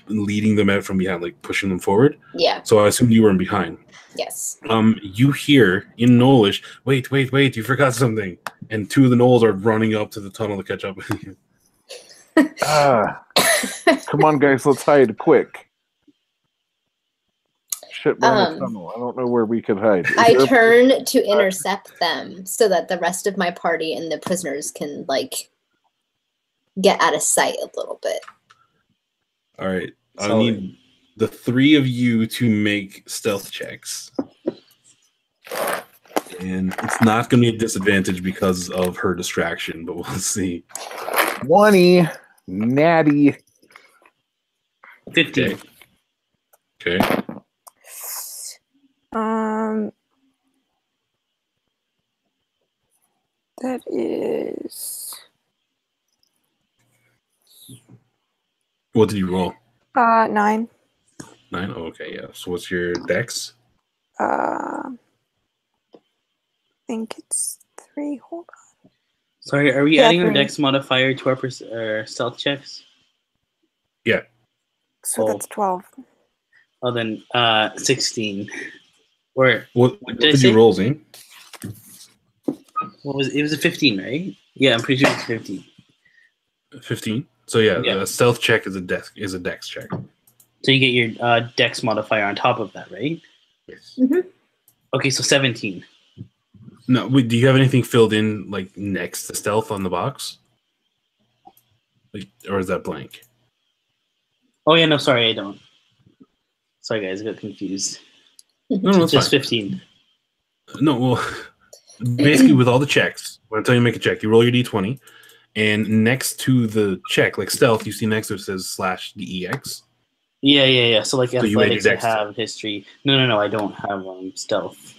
leading them out from behind, pushing them forward. Yeah. So I assumed you were in behind. Yes. You hear in Knowlish, wait, you forgot something. And two of the gnolls are running up to the tunnel to catch up with you. Come on, guys, let's hide quick. Shit, man, the tunnel. I don't know where we could hide. I turn to intercept them so that the rest of my party and the prisoners can get out of sight a little bit. All right. I need the three of you to make stealth checks. And it's not going to be a disadvantage because of her distraction, but we'll see. 20. Natty. 50. Okay. That is... What did you roll? 9. 9? Oh, okay, yeah. So what's your dex? think it's 3. Hold on. Sorry, are we Yeah, adding our 3. dex modifier to our stealth checks? Yeah. So Oh. that's 12. Oh, then 16. Or What did I did say? you roll, Zane? What was it? It was a 15, right? Yeah, I'm pretty sure it's 15. 15. So yeah, Yeah. a stealth check is a dex check. So you get your dex modifier on top of that, right? Yes. Okay, so 17. No, wait, do you have anything filled in like next to stealth on the box? Like, or is that blank? Oh yeah, no, sorry, I don't. Sorry guys, I got confused. No, that's Just fine. 15. No, well, basically with all the checks, when I tell you to make a check, you roll your d20, and next to the check, like stealth, you see next to it says /DEX. Yeah. So like So you add your athletics, I dex. have history. No, I don't have stealth.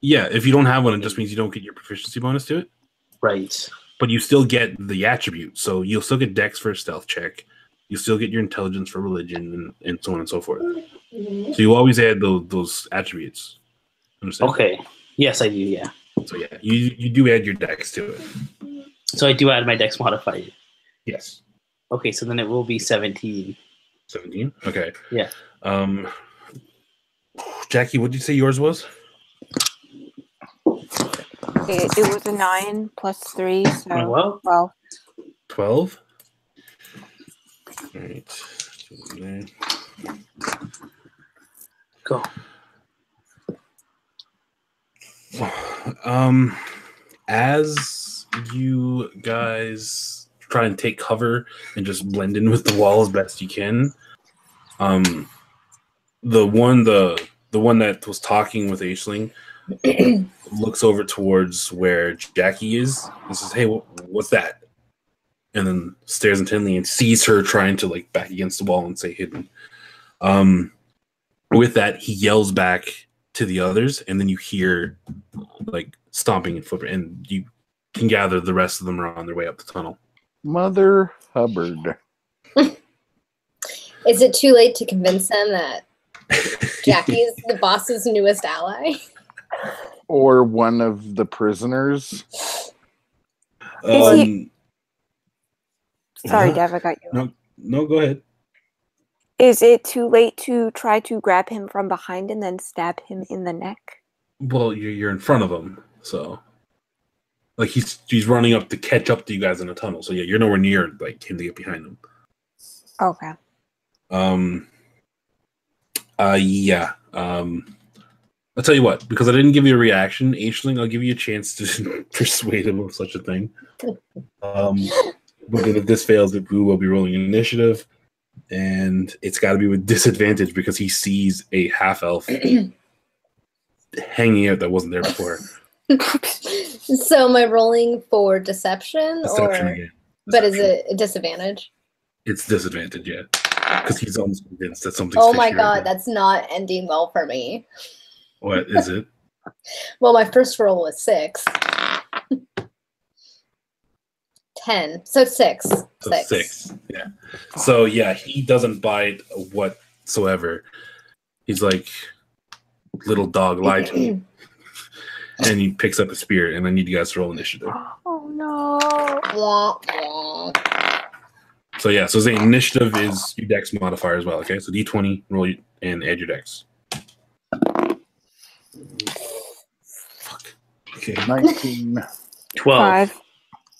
Yeah, if you don't have one, it just means you don't get your proficiency bonus to it. Right. But you still get the attribute. So you'll still get dex for a stealth check. You still get your intelligence for religion and so on and so forth. So you always add those attributes. Understand? Okay. Yes, I do, yeah. So yeah, you do add your dex to it. So I do add my dex modifier. Yes. Okay, so then it will be 17. 17? Okay. Yeah. Jackie, what did you say yours was? It was a 9 plus 3, so Oh, well. 12. 12? All right. Go. As you guys try and take cover and just blend in with the wall as best you can, the one that was talking with Aisling looks over towards where Jackie is and says, "Hey, what's that?" And then stares intently and sees her trying to like back against the wall and say hidden. With that, he yells back to the others, and then you hear like stomping and footprint, and you can gather the rest of them are on their way up the tunnel. Mother Hubbard. Is it too late to convince them that Jackie is the boss's newest ally? Or one of the prisoners. Sorry, Uh-huh. Dev, I got you. No, go ahead. Is it too late to try to grab him from behind and then stab him in the neck? Well, you're in front of him, so like he's running up to catch up to you guys in the tunnel. So yeah, you're nowhere near like him to get behind him. Okay. Yeah. I'll tell you what, because I didn't give you a reaction, Aisling, I'll give you a chance to persuade him of such a thing. But if this fails, we will be rolling initiative, and it's got to be with disadvantage because he sees a half elf hanging out that wasn't there before. So am I rolling for deception, Deception or again. but is it a disadvantage? It's disadvantage, yeah, because he's almost convinced that something's. Oh my fishy right god, now. that's not ending well for me. What is it? Well, my first roll was 6. 10. So 6. So 6. Yeah. So yeah, he doesn't buy it whatsoever. He's like, little dog, lied to me. And he picks up a spear, and I need you guys to roll initiative. Oh no. Wah, wah. So yeah, so the initiative is your dex modifier as well. Okay, so d20, roll and add your dex. Fuck. Okay. 19. 12. 5.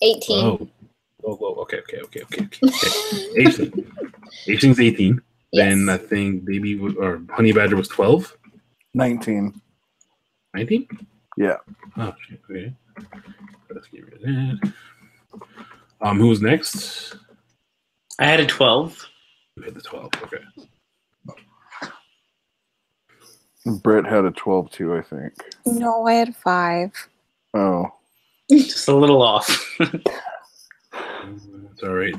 18. Oh, okay. Aishling's 18. Then I Yes. think or Honey Badger was 12. 19. 19? Yeah. Oh shit. Okay. Let's get rid of that. Who was next? I had a 12. You had the 12. Okay. Brett had a 12 too, I think. No, I had 5. Oh. Just a little off. It's all right.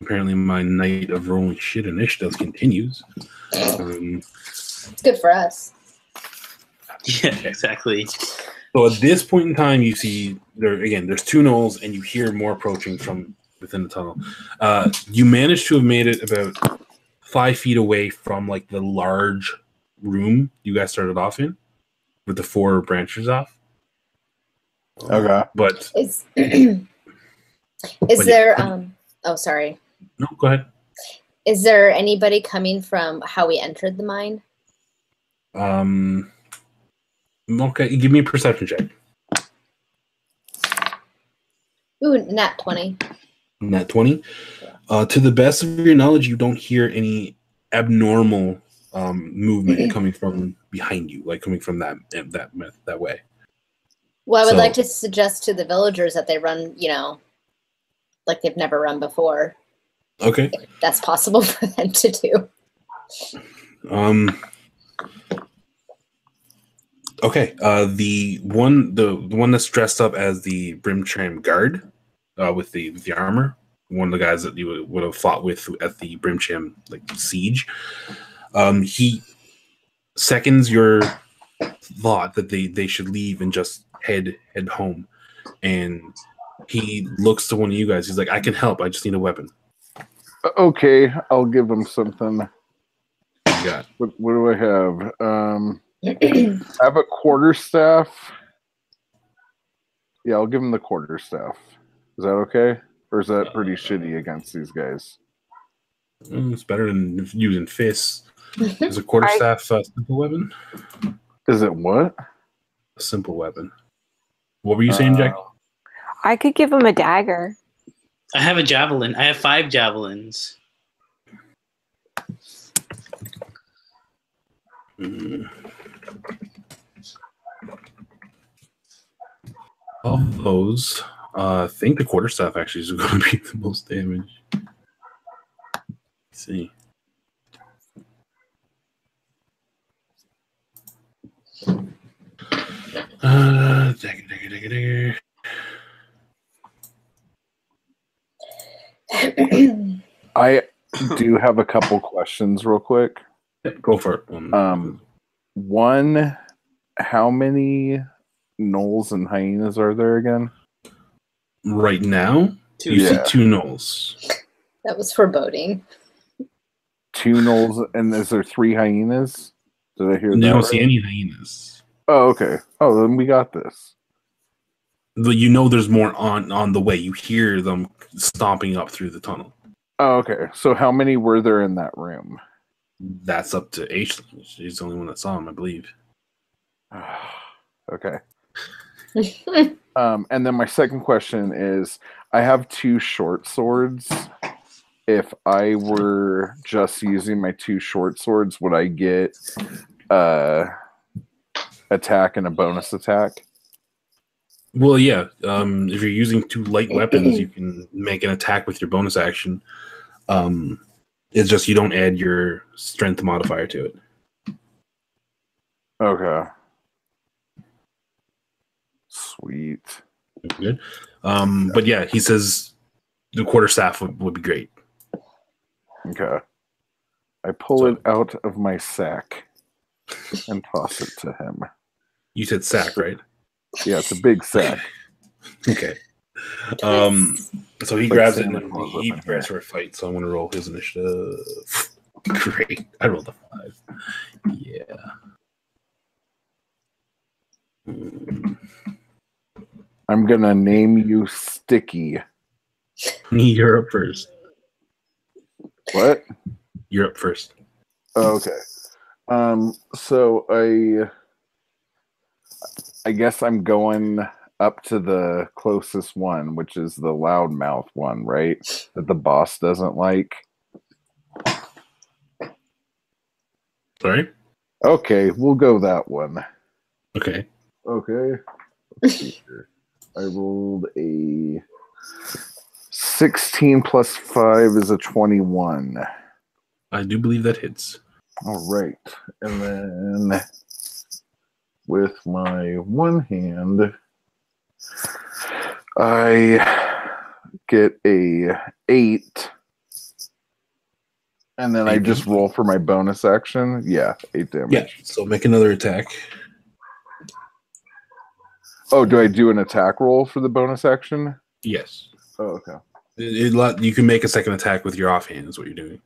Apparently, my night of rolling shit initiatives continues. Good for us. Yeah, exactly. So at this point in time, you see there's 2 gnolls, and you hear more approaching from within the tunnel. You managed to have made it about 5 feet away from like the large room you guys started off in, with the 4 branches off. Okay. But Is But there yeah. oh sorry. no, go ahead. Is there anybody coming from how we entered the mine? Okay, give me a perception check. Ooh, nat 20. Nat 20. To the best of your knowledge, you don't hear any abnormal movement coming from behind you, like coming from that way. Well, I would So- like to suggest to the villagers that they run, like they've never run before. Okay. If that's possible for them to do. Okay. The one that's dressed up as the Brimtram guard, with the armor, one of the guys that you would have fought with at the Brimtram siege. He seconds your thought that they should leave and just head home, and he looks to one of you guys. He's like, "I can help. I just need a weapon." Okay, I'll give him something. What you got? What do I have? I have a quarterstaff. Yeah, I'll give him the quarterstaff. Is that okay? Or is that pretty shitty against these guys? It's better than using fists. Is a quarterstaff a simple weapon? Is it what? A simple weapon. What were you saying, Jack? I could give him a dagger. I have a javelin. I have 5 javelins. Of those, I think the quarterstaff actually is going to be the most damage. Let's see. Dagger. I do have a couple questions real quick. Go for it. One, how many gnolls and hyenas are there again? Right now, 2. you see Yeah. 2 gnolls. That was foreboding. 2 gnolls, and is there 3 hyenas? Did I hear You that don't right? see any hyenas. Oh, okay. Oh, then we got this. But you know there's more on the way. You hear them stomping up through the tunnel. Oh, okay. So how many were there in that room? That's up to Aisling. She's the only one that saw him, I believe. Okay. And then my second question is, I have 2 short swords. If I were just using my 2 short swords, would I get attack and a bonus attack? Well, yeah. If you're using 2 light weapons, you can make an attack with your bonus action. It's just you don't add your strength modifier to it. Okay. Sweet. Good. But yeah, he says the quarterstaff would be great. Okay. I pull it out of my sack and toss it to him. You said sack, right? Yeah, it's a big sack. Okay. So he Like grabs it Santa and Claus he up in prepares here. for a fight. So I'm going to roll his initiative. Great. I rolled a 5. Yeah. I'm going to name you Sticky. You're up first. What? You're up first. Oh, okay. So I guess I'm going up to the closest one, which is the loudmouth one, right? That the boss doesn't like. Sorry? Okay, we'll go that one. Okay. Okay. Let's see here. I rolled a 16 plus 5 is a 21. I do believe that hits. All right. And then with my one hand, I get a 8. And then I just roll for my bonus action. Yeah, 8 damage. Yeah. So make another attack. Oh, do I do an attack roll for the bonus action? Yes. Oh, okay. You can make a second attack with your offhand is what you're doing.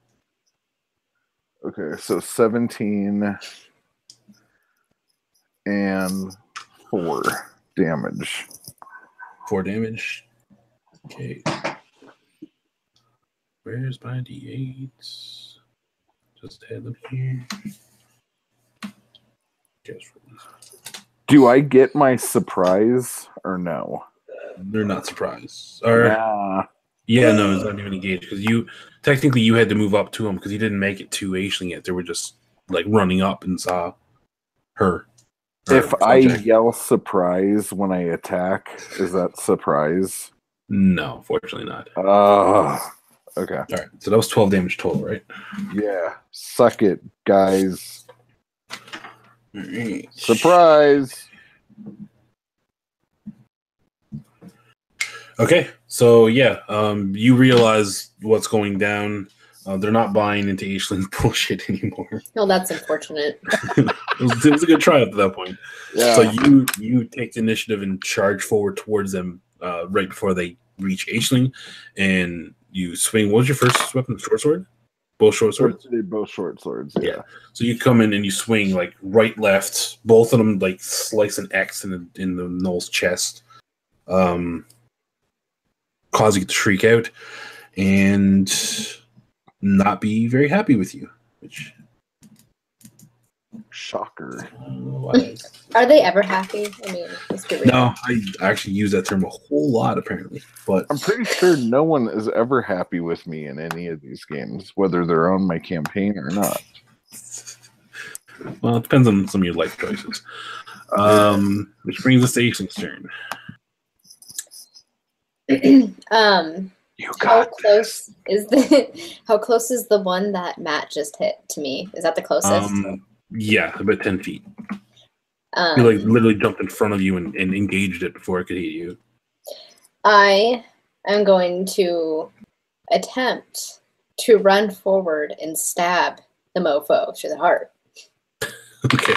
Okay, so 17 and 4 damage. 4 damage. Okay. Where's my d8s? Just had them here. Do I get my surprise or no? They're not surprised. Or Nah. yeah, no, it's not even engaged because you technically you had to move up to him because he didn't make it to Aisling yet. They were just like running up and saw her. If I yell surprise when I attack, is that surprise? No, fortunately not. Okay. All right, so that was 12 damage total, right? Yeah. Suck it, guys. All right. Surprise. Okay, so yeah, you realize what's going down. They're not buying into Aisling's bullshit anymore. No, that's unfortunate. it was a good try up to that point. Yeah. So you take the initiative and charge forward towards them right before they reach Aisling, and you swing. What was your first weapon? Short sword? Both short swords? They're both short swords, yeah. So you come in and you swing like right, left. Both of them like slice an X in the gnoll's chest. Causing it to shriek out and not be very happy with you. Which shocker. Are they ever happy? I mean, let's be real. No, I actually use that term a whole lot apparently. But I'm pretty sure no one is ever happy with me in any of these games, whether they're on my campaign or not. Well, it depends on some of your life choices. Which brings us to Aisling's turn. How close is the one that Matt just hit to me? Is that the closest? Yeah, about 10 feet. He like literally jumped in front of you and engaged it before it could hit you. I am going to attempt to run forward and stab the mofo to the heart. Okay.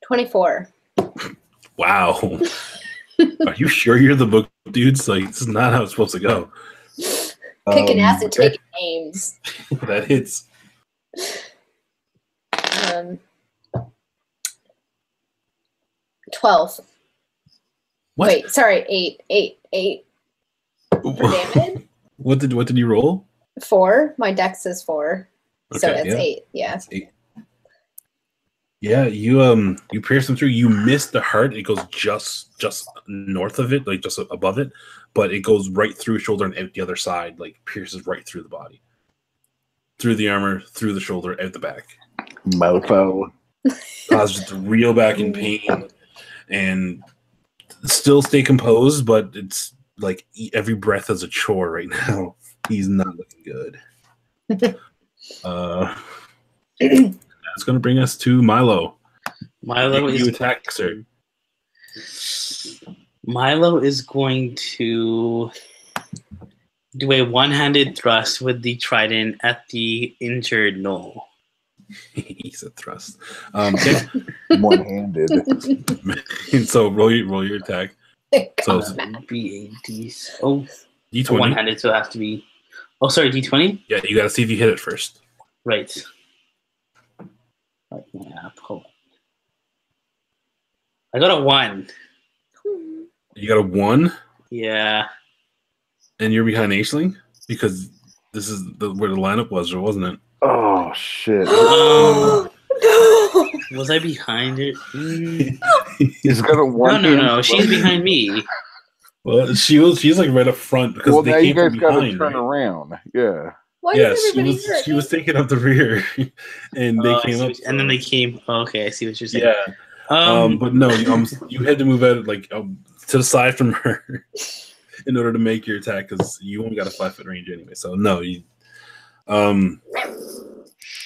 24. Wow. Are you sure you're the book dudes? Like, this is not how it's supposed to go. Kicking ass and taking names. That hits. 12. What? Wait, sorry, 8 for damage. What did you roll? 4. My dex is 4. So Okay, that's yeah. 8. Yeah. That's 8. Yeah, you pierce him through. You miss the heart. It goes just north of it, like just above it, but it goes right through his shoulder and out the other side, like pierces right through the body, through the armor, through the shoulder, out the back. Mofo. Causes to reel back in pain and still stay composed, but it's like every breath is a chore right now. He's not looking good. That's going to bring us to Milo. Milo you attack, sir. Milo is going to do a one-handed thrust with the trident at the injured gnoll. He's a thrust. Okay. One-handed. And so roll your attack. So it's D20. One-handed, so it has to be. Oh, sorry, D20. Yeah, you got to see if you hit it first. Right. Yeah, hold on. I got a 1. You got a 1? Yeah. And you're behind Aisling? Because this is where the lineup was, or wasn't it? Oh, shit. No! Was I behind it? He's got a 1. No. She's behind me. Well, she's like right up front because well, they now came you guys from got to behind, turn right? around. Yeah. Why Yes, does everybody hurt? she was taking up the rear, and they came up. And then they came. Oh, okay, I see what you're saying. Yeah. But no, you had to move out like to the side from her in order to make your attack because you only got a 5-foot range anyway. So no,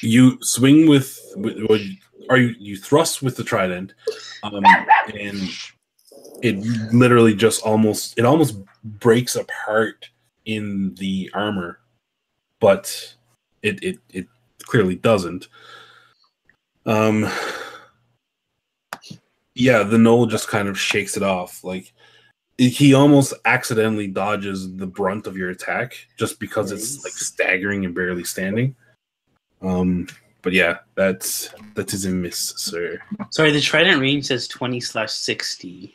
you swing with you thrust with the trident, and it literally just almost breaks apart in the armor, but it clearly doesn't. Yeah, the gnoll just kind of shakes it off. Like he almost accidentally dodges the brunt of your attack just because it's like staggering and barely standing. But yeah, that is a miss, sir. Sorry, the trident range says 20/60.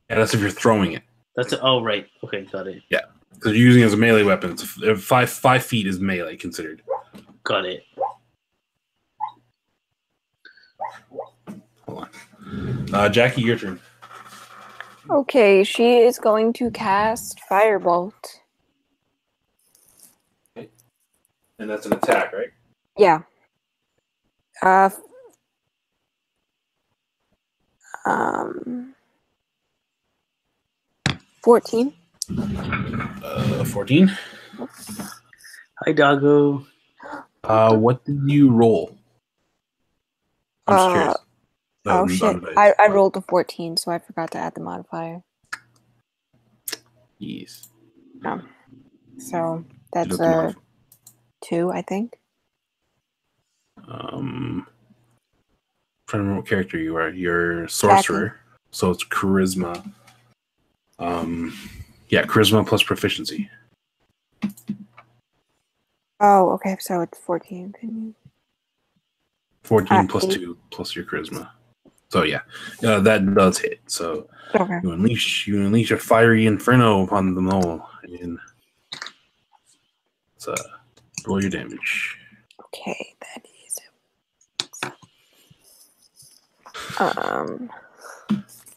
Yeah, that's if you're throwing it. That's oh right. Okay, got it. Yeah, so you're using it as a melee weapon. It's 5 feet is melee considered. Got it. Hold on, Jackie, your turn. Okay, she is going to cast Firebolt. And that's an attack, right? Yeah. 14. 14. Hi, doggo. What did you roll? I'm just curious. Oh shit! I rolled a 14, so I forgot to add the modifier. Yes. So that's a 2, I think. Trying to remember what character you are. You're sorcerer, Jackie. so it's charisma. Yeah, charisma plus proficiency. Oh, okay. So it's 14. 14 plus 8. 2 plus your charisma. So yeah, that does hit. So Okay. you unleash a fiery inferno upon the mole, and roll your damage. Okay, that is.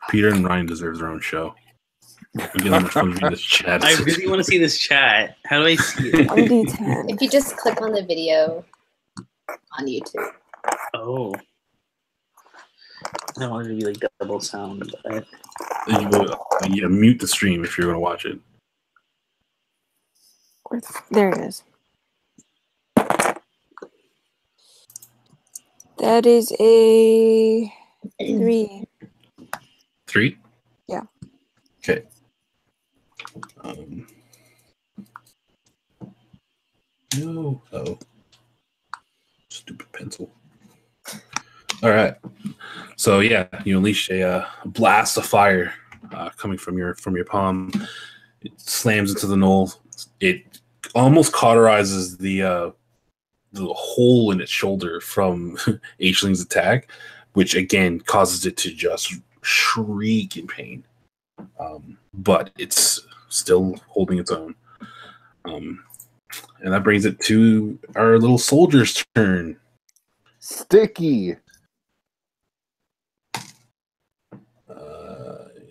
Peter and Ryan deserve their own show. I'm getting much fun reading this chat. I really want to see this chat. How do I see it? 1d10. If you just click on the video on YouTube. Oh. I wanted to be like double sound, but Yeah, mute the stream if you're going to watch it. There it is. That is a 3. 3? Yeah. Okay. No. Oh. Stupid pencil. All right. So yeah, you unleash a blast of fire coming from your palm. It slams into the knoll. It almost cauterizes the hole in its shoulder from Aishling's attack, which again causes it to just shriek in pain. But it's still holding its own. And that brings it to our little soldier's turn. Sticky.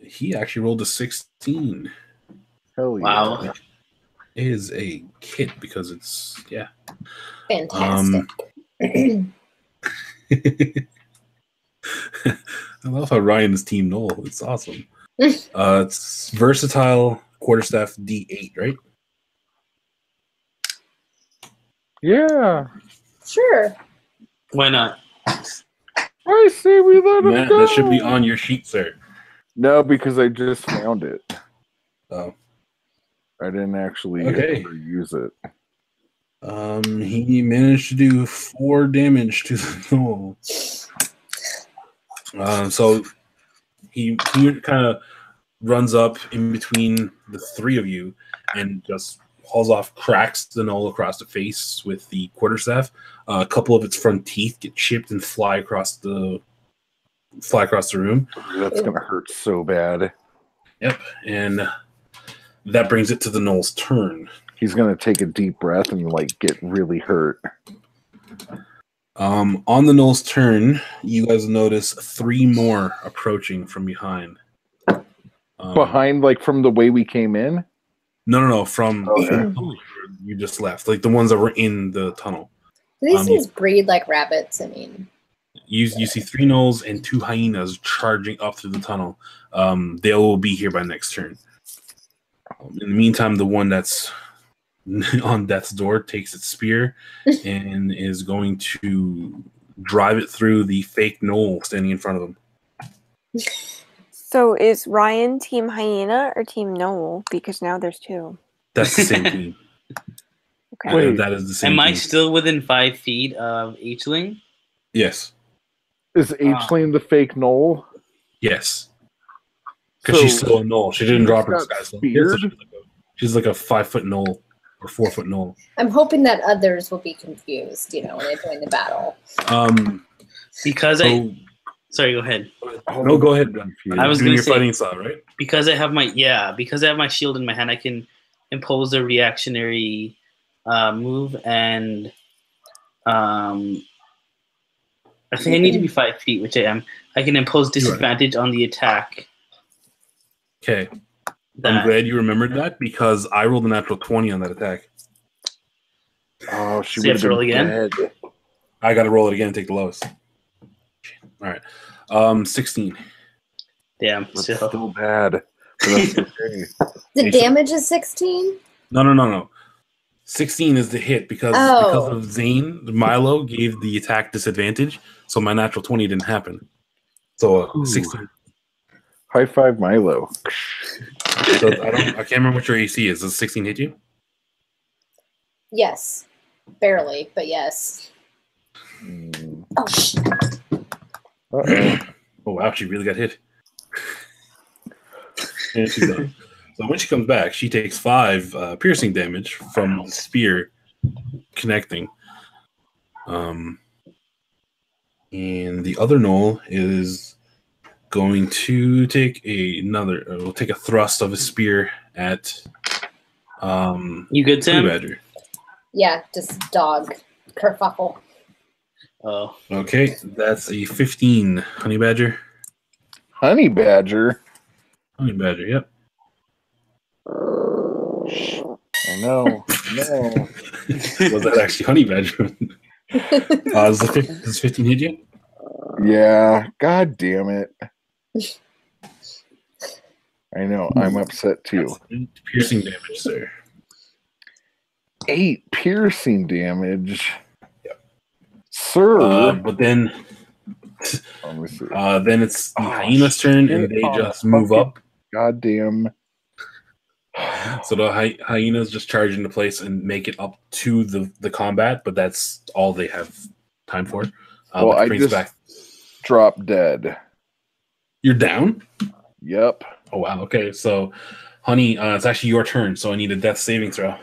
He actually rolled a 16. Hell yeah. wow. It is a kit because it's Fantastic. I love how Ryan is Team Noel. It's awesome. It's versatile quarterstaff D8, right? Yeah. Sure. Why not? I say we let him Matt, go. that should be on your sheet, sir. No, because I just found it. Oh. I didn't actually Okay. ever use it. He managed to do 4 damage to the Noel. So he kind of runs up in between the 3 of you and just hauls off, cracks the Knoll across the face with the quarterstaff. A couple of its front teeth get chipped and fly across the room. That's gonna hurt so bad. Yep, and that brings it to the Knoll's turn. He's gonna take a deep breath and like get really hurt. On the Knoll's turn, you guys notice 3 more approaching from behind. Behind, like from the way we came in. No, from Okay. you just left, like the ones that were in the tunnel. These things breed like rabbits. I mean, You see 3 gnolls and 2 hyenas charging up through the tunnel. They will be here by next turn. In the meantime, the one that's on death's door takes its spear and is going to drive it through the fake gnoll standing in front of him. So is Ryan Team Hyena or Team Noel? Because now there's 2. That's the same team. Okay. Wait. That is the same Am team. I still within 5 feet of Hling? Yes. Is Aisling the fake Knoll? Yes. Because she's still a gnoll. She didn't drop her got sky. speared? She's like a 5-foot gnoll or 4-foot knoll. I'm hoping that others will be confused, when they join the battle. Because So, sorry, go ahead. no, go ahead. I was doing gonna your say, fighting style, right? Because I have my shield in my hand, I can impose a reactionary move, and I think I need to be 5 feet, which I am. I can impose disadvantage on the attack. Okay. I'm glad you remembered that because I rolled a natural 20 on that attack. Oh, she So you would have to roll again? dead. I got to roll it again and take the lowest. All right. 16. Damn, That's still. still bad. But that's okay. The damage is 16? No. 16 is the hit because of Zane, Milo gave the attack disadvantage, so my natural 20 didn't happen. So 16. High five, Milo. So I can't remember what your AC is. Does 16 hit you? Yes. Barely, but yes. Oh, shit. Uh-oh. Oh, wow, she really got hit. And she's done. So when she comes back, she takes 5 piercing damage from the spear connecting. And the other knoll is going to take will take a thrust of a spear at You good, Sam? Honey Badger. Yeah, just dog kerfuffle. Oh. Okay, that's a 15, Honey Badger. Honey Badger? Honey Badger, yep. I know. No. Was that actually Honey Badger? Does 15 hit you? Yeah. God damn it. I know. I'm upset too. That's 8 piercing damage, sir. 8 piercing damage. Yep. Sir. But then Let me see. then it's the hyena's turn, and they just move up. Goddamn. So the hyenas just charge into place and make it up to the combat, but that's all they have time for. Well, I just dropped dead. You're down? Yep. Oh, wow. Okay, so, Honey, it's actually your turn, so I need a death saving throw.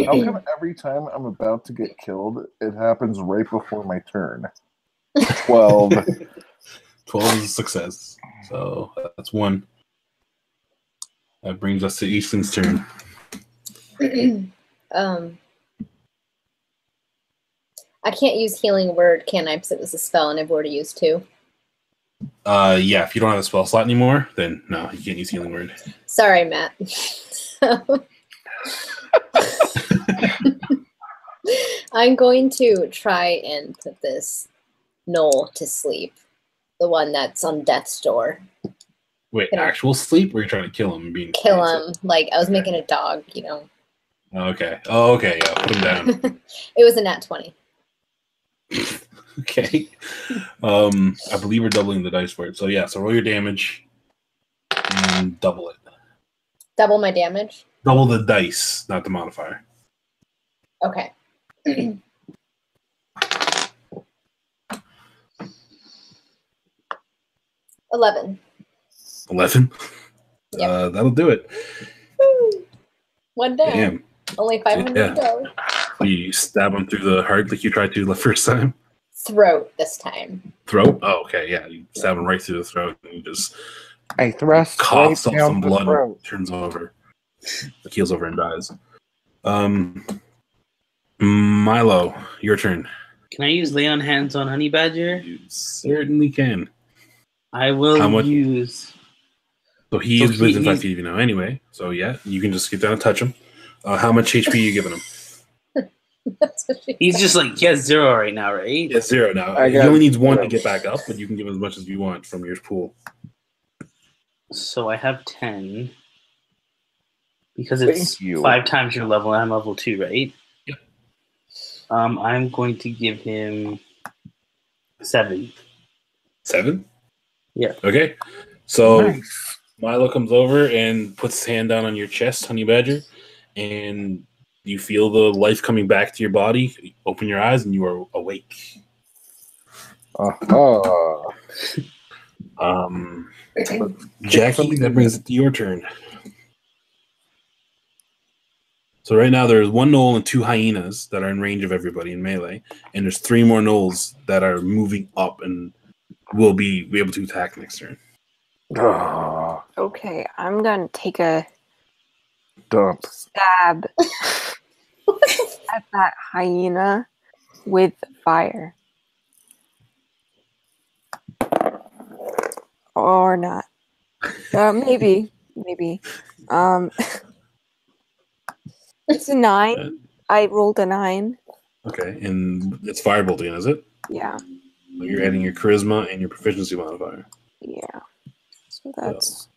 How come every time I'm about to get killed, it happens right before my turn? 12. 12 is a success. So, that's 1. That brings us to Eastling's turn. I can't use healing word, can I? Because it was a spell and I've already used 2. Yeah, if you don't have a spell slot anymore, then no, you can't use healing word. Sorry, Matt. I'm going to try and put this knoll to sleep. The one that's on death's door. Wait, actual sleep, or are you trying to kill him? Kill him. Like, I was making a dog, Okay. Oh, okay, yeah, put him down. It was a nat 20. Okay. I believe we're doubling the dice for it. So yeah, so roll your damage and double it. Double my damage? Double the dice, not the modifier. Okay. 11. 11? Yep. That'll do it. Woo. 1 down. Damn. Only 500 to go. You stab him through the heart like you tried to the first time? Throat this time. Throat? Oh, okay, yeah. You stab him right through the throat and you just I thrust coughs right up down some the blood throat. and turns over. Keels over and dies. Milo, your turn. Can I use lay on hands on Honey Badger? You certainly can. I will use. So he is within 5 feet of you now anyway. So yeah, you can just get down and touch him. How much HP are you giving him? He's just like, he has 0 right now, right? Yeah, 0 now. He only needs 1 to get back up, but you can give him as much as you want from your pool. So I have 10. Because it's 5 times your level, and I'm level 2, right? Yep. I'm going to give him 7. 7? Yeah. Okay. So Milo comes over and puts his hand down on your chest, Honey Badger, and you feel the life coming back to your body. You open your eyes and you are awake. Jackie, that brings it to your turn. So right now there's one gnoll and 2 hyenas that are in range of everybody in melee, and there's 3 more gnolls that are moving up and will be able to attack next turn. Oh, Okay, I'm gonna take a dump. stab at that hyena with fire. Or not. Maybe. It's a 9. I rolled a 9. Okay, and it's firebolt again, is it? Yeah. So you're adding your charisma and your proficiency modifier. Yeah. So that's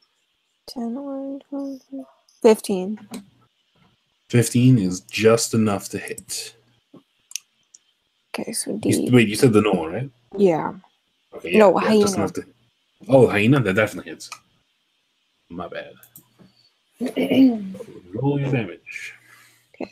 10, 11, 12, 15. 15 is just enough to hit. Okay, so Wait, you said the gnoll, right? Yeah. Okay, yeah, No, yeah, hyena. just enough to. Oh, hyena, that definitely hits. My bad. Roll your damage. Okay.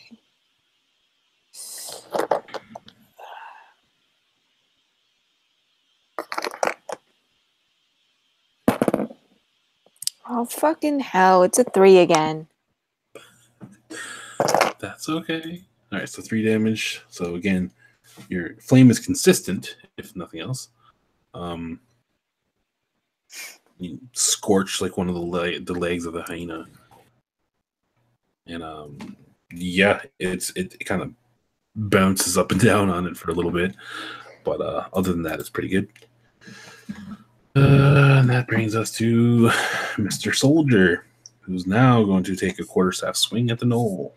Oh, fucking hell. It's a 3 again. That's okay. All right, so 3 damage. So again, your flame is consistent, if nothing else. You scorch like one of the legs of the hyena, and yeah, it kind of bounces up and down on it for a little bit, but other than that, it's pretty good. And that brings us to Mr. Soldier, who's now going to take a quarterstaff swing at the gnoll.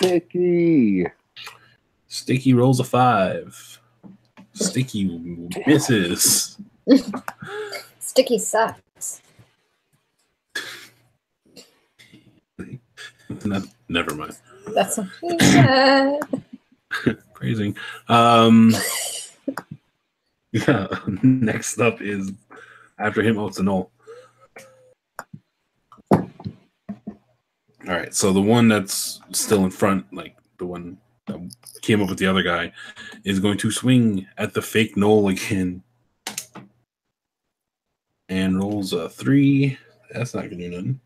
Sticky rolls a 5. Sticky misses. Sticky sucks. Never mind. That's what he said. Phrasing. Yeah. Next up is after him. Oh, it's a gnoll. All right. So the one that's still in front, like the one that came up with the other guy, is going to swing at the fake gnoll again, and rolls a 3. That's not gonna do nothing.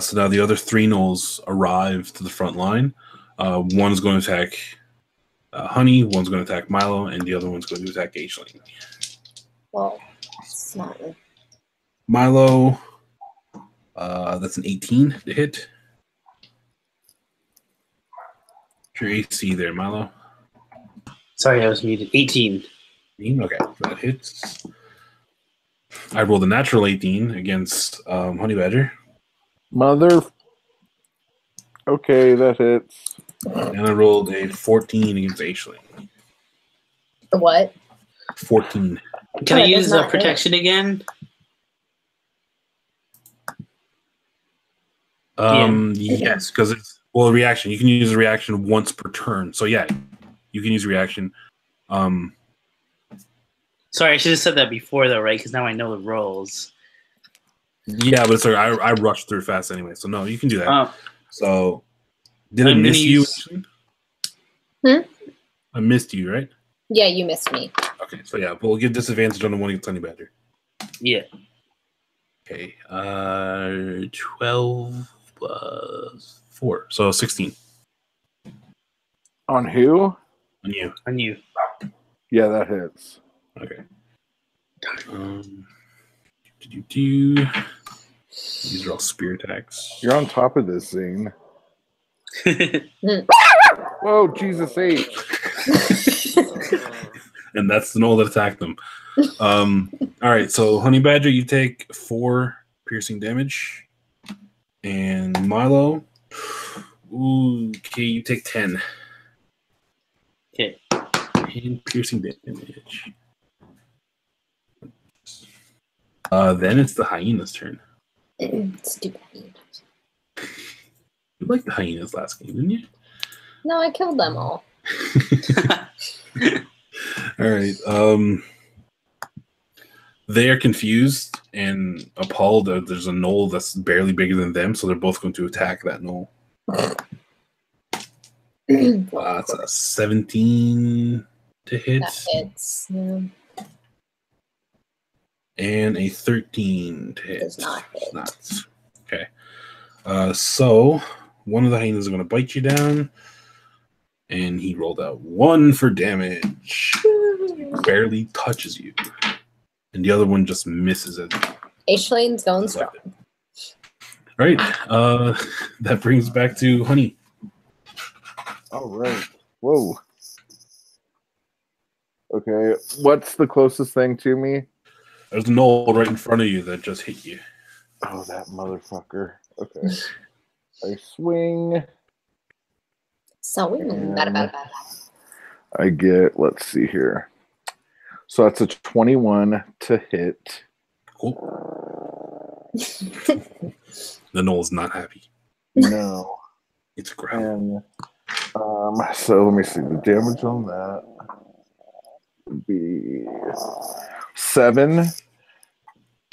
So now the other 3 gnolls arrive to the front line. One's going to attack Honey, one's going to attack Milo, and the other one's going to attack Aisling. Well, it's not. Milo, that's an 18 to hit. What's your AC there, Milo? Sorry, I was muted. 18. Okay, so that hits. I rolled a natural 18 against Honey Badger. Mother. Okay, that hits. And I rolled a 14 against Aisling. The what? 14. Can I it does use not protection again? Yes, because it's a reaction. You can use a reaction once per turn. So yeah, you can use a reaction. Sorry, I should have said that before though, right? Because now I know the rolls. Yeah, but sorry, I rushed through fast anyway. So no, you can do that. So did I I'm miss gonna you? use- I missed you, right? Yeah, you missed me. Okay, so yeah, we'll give disadvantage on the one against Honey Badger. Yeah. Okay, 12 plus 4, so 16 On who? on you. On you. Yeah, that hits. Okay. These are all spear attacks. You're on top of this, Zane. Whoa, Jesus H. And that's the gnoll that attacked them. All right, so Honey Badger, you take 4 piercing damage. And Milo, okay, you take 10. Okay. 10 piercing damage. Then it's the hyena's turn. Stupid. You liked the hyenas last game, didn't you? No, I killed them all. All right. They are confused and appalled that there's a gnoll that's barely bigger than them, so they're both going to attack that gnoll. That's a 17 to hit. That hits. Yeah. And a 13 to hit. Does not hit. Okay. So one of the hyenas is going to bite you down. And he rolled out 1 for damage. Barely touches you. And the other one just misses it. H-Lane's going strong. All right. That brings back to Honey. All right. Whoa. Okay. What's the closest thing to me? There's a knoll right in front of you that just hit you. Oh, that motherfucker. Okay. I swing. I get, let's see here. So that's a 21 to hit. Cool. The knoll's not happy. No. It's ground. And so let me see. The damage on that would be 7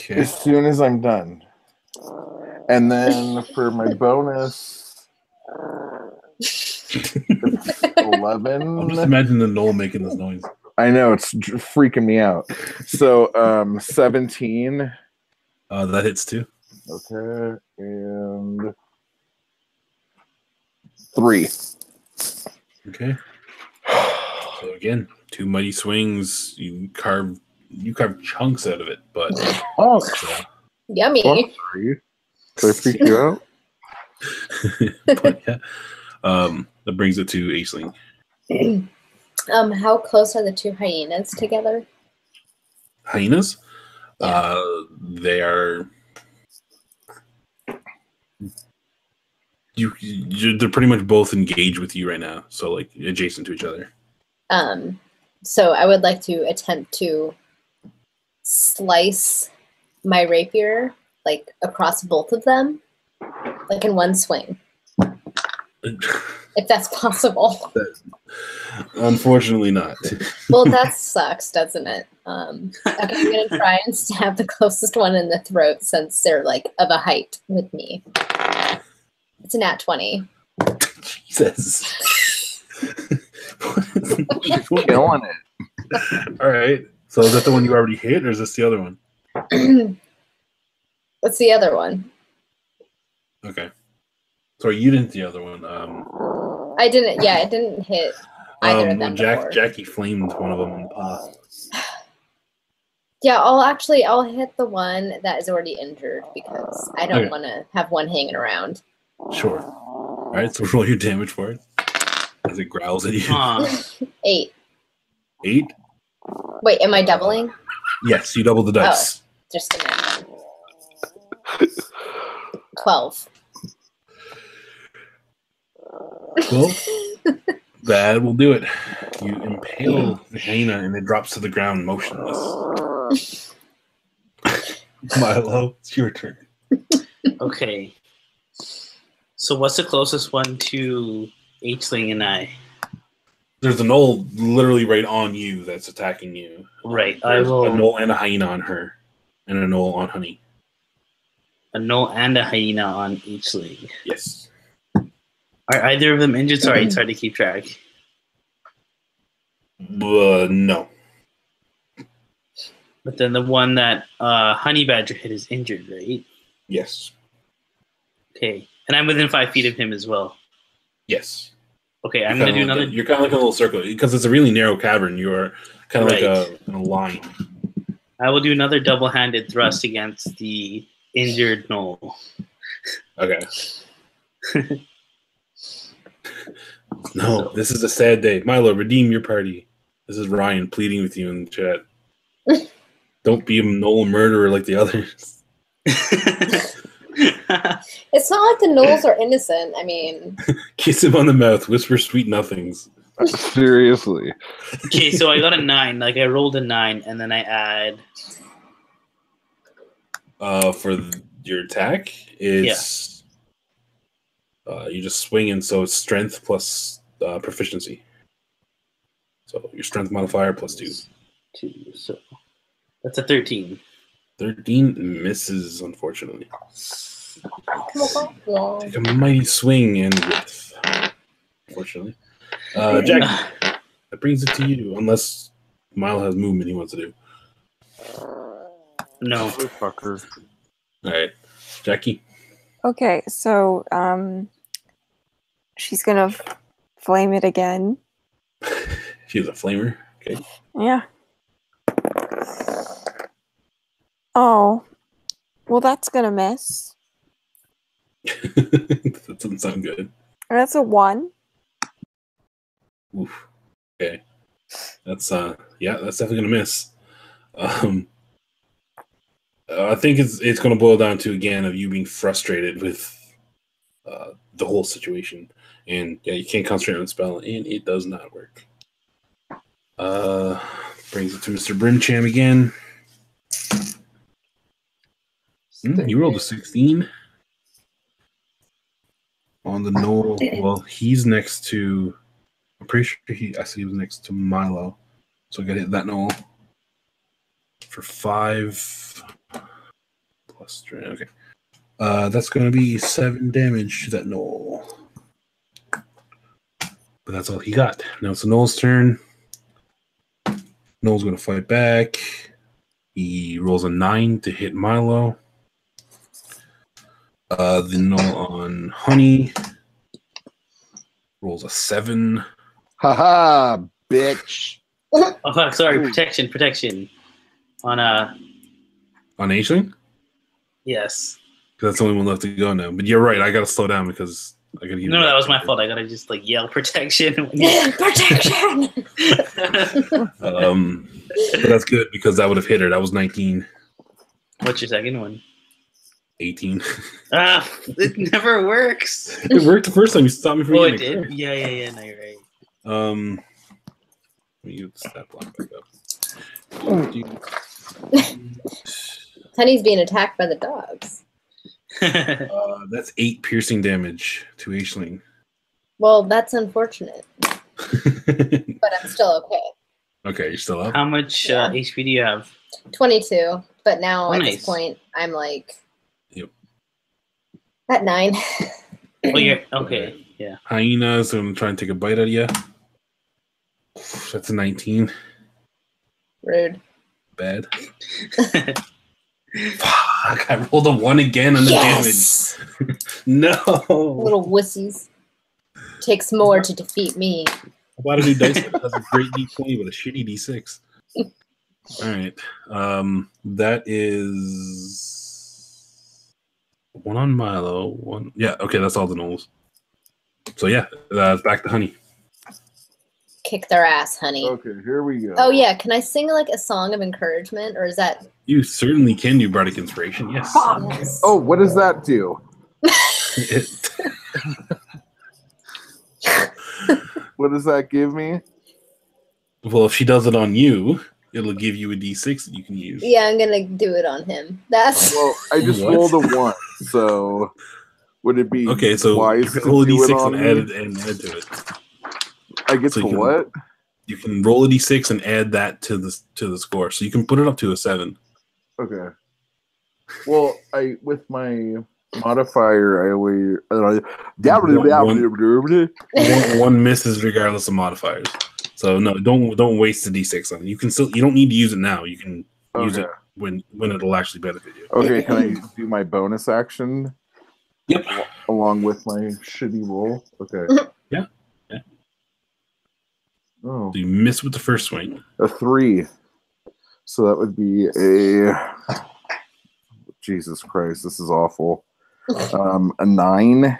as soon as I'm done. And then for my bonus, 11. I'm just imagining the knoll making this noise. I know, it's freaking me out. So 17. That hits too. Okay, and 3. Okay. So again, 2 mighty swings. You carve chunks out of it, but Yummy. Did I freak you out? But yeah, that brings it to Aisling. How close are the 2 hyenas together? Hyenas? Yeah. They are. They're pretty much both engaged with you right now, so like adjacent to each other. So I would like to attempt to slice my rapier like across both of them, like in one swing, if that's possible. Unfortunately, not. Well, that sucks, doesn't it? Okay, I'm gonna try and stab the closest one in the throat since they're like of a height with me. It's a nat 20. Jesus. She's killing it. All right. So is that the one you already hit, or is this the other one? What's the other one? Okay. Sorry, you didn't hit the other one. I didn't. Yeah, it didn't hit either of them. Jackie flamed one of them in the past. Yeah, I'll hit the one that is already injured because I don't want to have one hanging around. Sure. All right, so roll your damage for it as it growls at you. 8. 8? Wait, am I doubling? Yes, you double the dice. Oh, just a minute. 12. Well, that will do it. You impale the hyena and it drops to the ground motionless. Milo, it's your turn. Okay. So what's the closest one to H-Ling and I? There's a knoll literally right on you that's attacking you. Right. There's a knoll and a hyena on her, and a knoll on Honey. A knoll and a hyena on H-Ling. Yes. Are either of them injured? Sorry, it's hard to keep track. No. But then the one that Honey Badger hit is injured, right? Yes. Okay. And I'm within 5 feet of him as well. Yes. Okay, I'm going to do another... You're kind of like a little circle. Because it's a really narrow cavern, you're kind of like in a line. I will do another double-handed thrust against the injured knoll. Okay. No, this is a sad day. Milo, redeem your party. This is Ryan pleading with you in the chat. Don't be a knoll murderer like the others. It's not like the gnolls are innocent. I mean... Kiss him on the mouth. Whisper sweet nothings. Seriously. Okay, so I got a 9. Like, I rolled a 9, and then I add... For your attack is... Yeah. You just swing, and so it's strength plus proficiency. So your strength modifier plus 2. 2, so... That's a 13. 13 misses, unfortunately. Take a mighty swing and width. Unfortunately. Jackie, that brings it to you, unless Milo has movement he wants to do. No. Fucker. All right. Jackie. Okay, so she's gonna flame it again. She's a flamer. Okay. Yeah. Oh. Well, that's gonna miss. That doesn't sound good. That's a 1. Oof. Okay. That's that's definitely gonna miss. I think it's gonna boil down to again of you being frustrated with the whole situation, and you can't concentrate on the spell, and it does not work. Brings it to Mr. Brimcham again. You rolled a 16 on the knoll. Well, he's next to. I'm pretty sure I said he was next to Milo, so I gotta hit that knoll for 5 plus strength. Okay, that's gonna be 7 damage to that knoll. But that's all he got. Now it's the knoll's turn. Knoll's gonna fight back. He rolls a 9 to hit Milo. The knoll on Honey rolls a 7. Haha, bitch. Oh fuck! Sorry, protection. On Aisling? yes. Because that's the only one left to go now. But you're right. I gotta slow down because I gotta give. No, that was my fault. I gotta just like yell protection. Protection. But that's good because that would have hit her. That was 19. What's your second one? 18. It never works. It worked the first time. You stopped me from Oh, it getting did. Yeah. No, you're right. Let me get the stat block back up. Honey's being attacked by the dogs. That's 8 piercing damage to Aisling. Well, that's unfortunate, but I'm still okay. Okay, you're still up. How much HP do you have? 22, but now at Nice. this point, I'm like Yep. at 9. Oh, you're okay. Yeah. Hyena's gonna try and take a bite out of you. That's a 19. Rude. Bad. Fuck! I rolled a 1 again on the Yes! damage. No. Little wussies. Takes more to defeat me. I bought a new dice set that has a great D20 with a shitty D6. All right. That is 1 on Milo. 1. Yeah. Okay. That's all the knolls. So yeah, back to Honey. Kick their ass, Honey. Okay, here we go. Oh yeah, can I sing like a song of encouragement, or is that? You certainly can do bardic inspiration. Yes. Yes. Oh, what does that do? What does that give me? Well, if she does it on you, it'll give you a D6 that you can use. Yeah, I'm gonna do it on him. That's Well, I just What? rolled a 1, so would it be Okay, so wise you to can roll a do it D6 on and me? add to it. I get so to you can- what? You can roll a D6 and add that to the score, so you can put it up to a 7. Okay. Well, I with my modifier, I always One misses regardless of modifiers. So no, don't waste the D6 on it. You don't need to use it now. You can use it when it'll actually benefit you. Okay, can I do my bonus action Yep. along with my shitty roll? Okay. Yeah. Oh, So you miss with the first swing. a 3. So that would be a Jesus Christ, this is awful. A 9.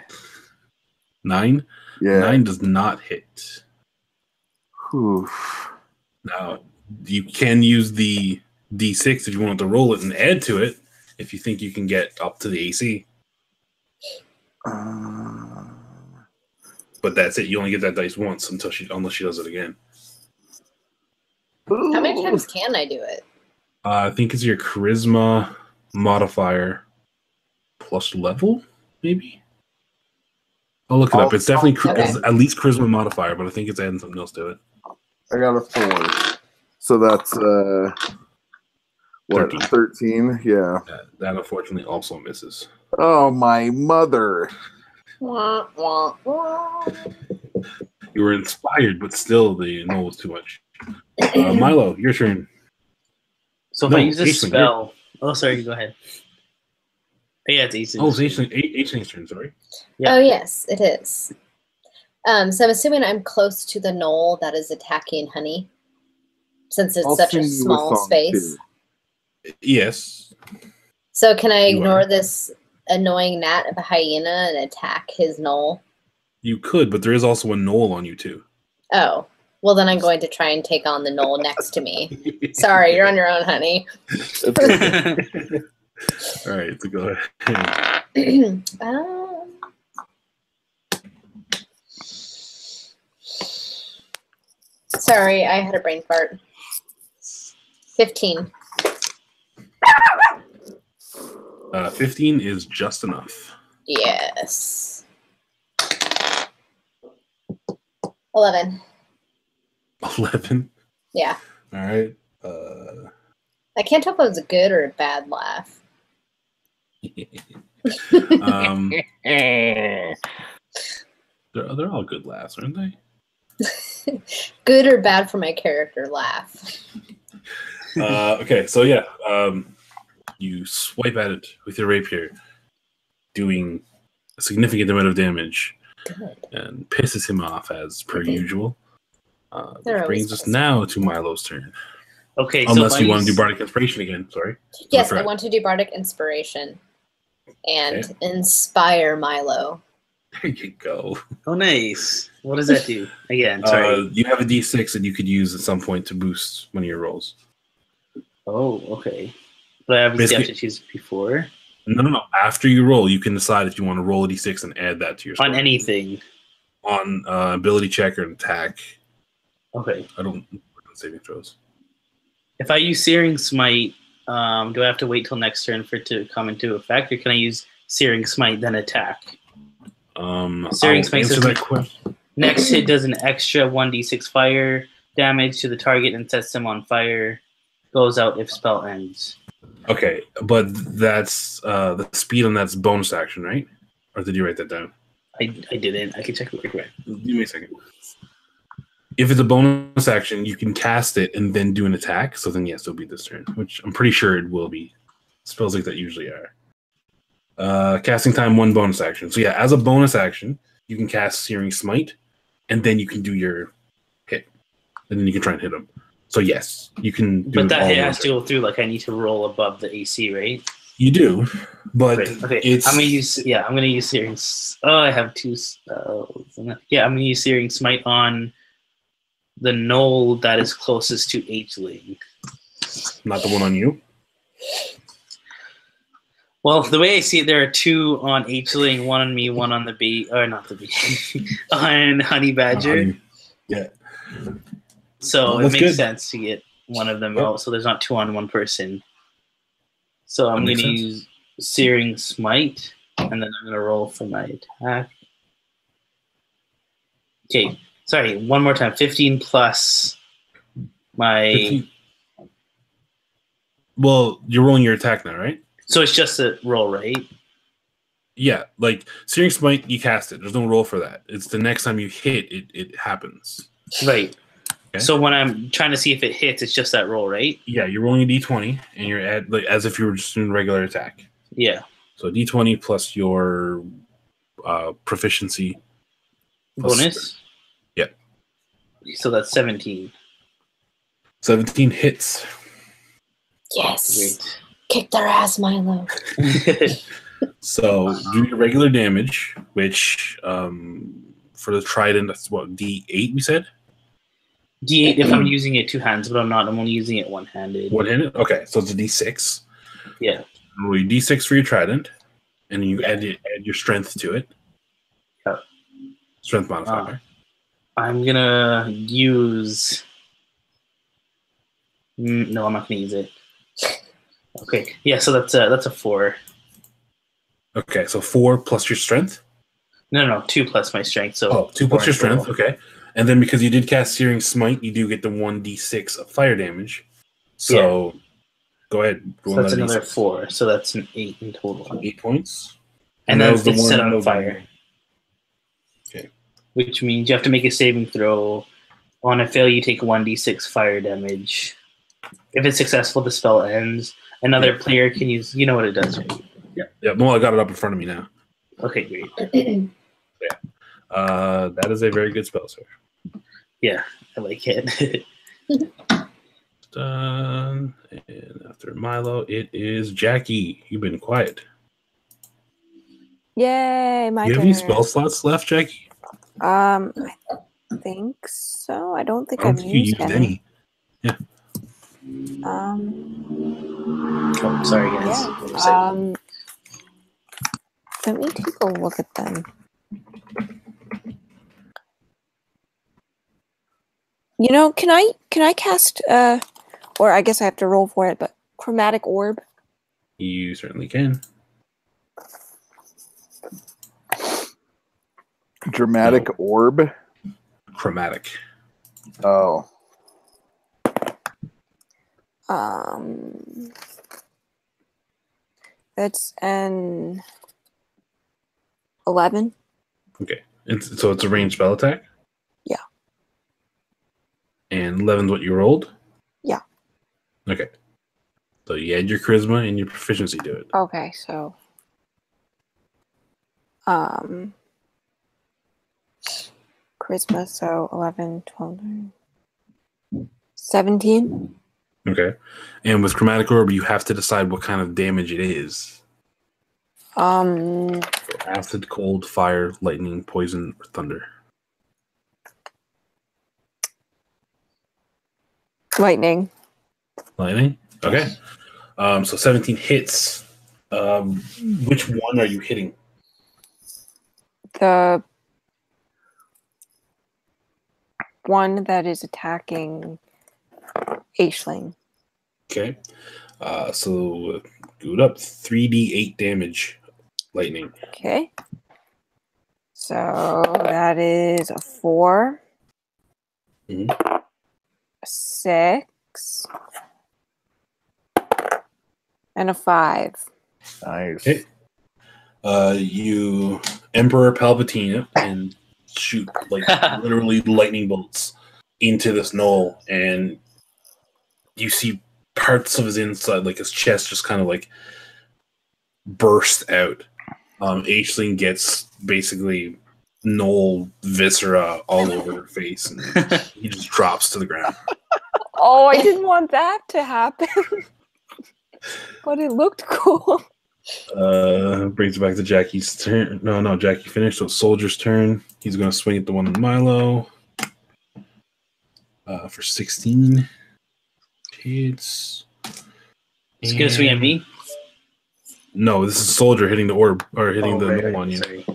9. Yeah. 9 does not hit. Whew. Now you can use the D6 if you want to roll it and add to it if you think you can get up to the AC. But that's it. You only get that dice once unless she does it again. how many times can I do it? I think it's your charisma modifier plus level, maybe. I'll look it up. It's definitely it's at least charisma modifier, but I think it's adding something else to it. I got a 4. So that's 13? Yeah. That unfortunately also misses. Oh my mother. Wah, wah, wah. You were inspired, but still the no was too much. Milo, your turn. So if No, I use a Aisling, spell, oh sorry, go ahead. Yeah, it's Aisling. Oh, it's Aisling's turn, sorry. Yeah. Oh yes, it is. So I'm assuming I'm close to the knoll that is attacking Honey, since it's I'll such a sing you a small song, space. too. Yes. So can I You ignore are. this annoying gnat of a hyena and attack his knoll? You could, but there is also a knoll on you too. Oh, well then I'm going to try and take on the knoll next to me. Sorry, you're on your own, Honey. All right, so go ahead. Sorry, I had a brain fart. 15. 15 is just enough. Yes. 11. 11. Yeah. All right. I can't tell if it was a good or a bad laugh. They're all good laughs, aren't they? Good or bad for my character laugh. Okay, so yeah, you swipe at it with your rapier, doing a significant amount of damage, Good. and pisses him off as per usual. They're Which always brings us pissed. now to Milo's turn. Okay, so Unless if you I want to do use- Bardic Inspiration again. Sorry. Yes, I Correct. want to do Bardic Inspiration and Okay. inspire Milo. There you go. Oh, nice. What does that do? Again, sorry. You have a D6 that you could use at some point to boost one of your rolls. Oh, okay. But I obviously have to Basically- choose it before. No. After you roll, you can decide if you want to roll a D6 and add that to your score. On anything. On ability check or an attack. Okay. I don't saving throws. If I use Searing Smite, do I have to wait till next turn for it to come into effect, or can I use Searing Smite then attack? I'll Searing Smite answer says that question. next hit does an extra 1d6 fire damage to the target and sets them on fire. Goes out if spell ends. Okay, but that's the speed on that's bonus action, right? Or did you write that down? I didn't. I can check it real quick. Give me a second. If it's a bonus action, you can cast it and then do an attack. So then, yes, it'll be this turn, which I'm pretty sure it will be. Spells like that usually are. Casting time, 1 bonus action. So yeah, as a bonus action, you can cast Searing Smite, and then you can do your hit, and then you can try and hit him. So yes, you can. Do But it that all hit in has one to go through. Like I need to roll above the AC, right? You do, but Right. Okay. it's. I'm gonna use. Yeah, I'm gonna use Searing. Oh, I have 2 spells. Yeah, I'm gonna use Searing Smite on the knoll that is closest to Hling. Not the one on you. Well, the way I see it, there are 2 on Hling, 1 on me, 1 on the bee, or not the bee, on Honey Badger. Yeah. So Well, it that's makes good. sense to get one of them Yep. out, so there's not 2 on 1 person. So I'm That going to makes use Searing Smite, and then I'm going to roll for my attack. Okay, sorry, one more time. 15 plus my... 15. Well, you're rolling your attack now, right? So it's just a roll, right? Yeah, like Searing Smite, you cast it. There's no roll for that. It's the next time you hit, it happens. Right. Okay. So when I'm trying to see if it hits, it's just that roll, right? Yeah, you're rolling a d20, and you're at like as if you were just doing regular attack. Yeah. So d20 plus your proficiency plus- Bonus? Yeah. So that's 17. 17 hits. Yes. Great. Kick their ass, Milo. So do your regular damage, which for the trident, that's what, d8 we said? D8 if I'm using it 2 hands, but I'm not. I'm only using it one-handed. One-handed? Okay, so it's a d6. Yeah. Roll your d6 for your trident, and you add your strength to it. Yep. Strength modifier. I'm gonna use. No, I'm not gonna use it. Okay. Yeah. So that's a 4. Okay, so 4 plus your strength. No, 2 plus my strength. So 2 plus 4 your strength. total. Okay, and then because you did cast Searing Smite, you do get the 1d6 of fire damage. So go ahead. So Roll that's another D6. 4. So that's an 8 in total. 8 points. And that then was the it's set one on over- fire. Okay. Which means you have to make a saving throw. On a fail, you take 1d6 fire damage. If it's successful, the spell ends. Another player can use. You know what it does, right? Yeah. Well, I got it up in front of me now. Okay, great. That is a very good spell, sir. Yeah, I like it. Done. And after Milo, it is Jackie. You've been quiet. Yay, my Do you have turn. any spell slots left, Jackie? I think so. I don't think I don't I've think you used used any. Yeah. Oh, sorry, guys. What were you saying? Let me take a look at them. You know, can I cast or I guess I have to roll for it, but chromatic orb? You certainly can. Dramatic orb. Chromatic. Oh. That's an 11. Okay. So it's a ranged spell attack? Yeah. And 11's what you rolled? Yeah. Okay. So you add your charisma and your proficiency to it. Okay, so charisma, so 11, 12, 17. Okay. And with chromatic orb, you have to decide what kind of damage it is. So acid, cold, fire, lightning, poison, or thunder. Lightning. Lightning? Okay. So 17 hits. Which one are you hitting? The one that is attacking Aisling. Okay. So go it up 3d8 damage. Lightning. Okay. So that is a 4, Mhm. a 6, and a 5. Nice. Okay. You Emperor Palpatine it and shoot like literally lightning bolts into this knoll, and you see parts of his inside, like his chest, just kind of like burst out. Aisling gets basically knoll viscera all over her face, and he just drops to the ground. Oh, I didn't want that to happen. But it looked cool. Brings it back to Jackie's turn. No, Jackie finished. So Soldier's turn. He's going to swing at the one in Milo. For 16 hits. It's going to swing at me? No, this is Soldier hitting the orb, or hitting the knoll on you. Sorry.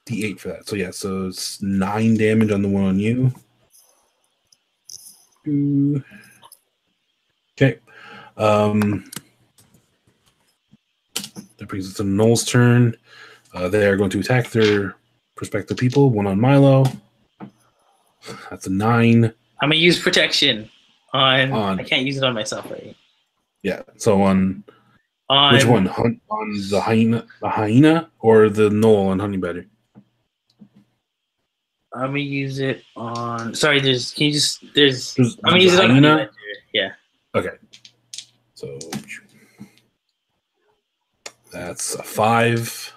D8 for that. So yeah, so it's 9 damage on the one on you. Okay. That brings us to Noel's turn. They are going to attack their prospective people. One on Milo. That's a 9. I'm going to use protection on... I can't use it on myself, right? Yeah. So on which one? On the hyena or the knoll on Honey Badger? I'm going to use it on... Sorry, I'm going to use it on hyena? Honey Badger. Yeah. Okay. So that's a 5.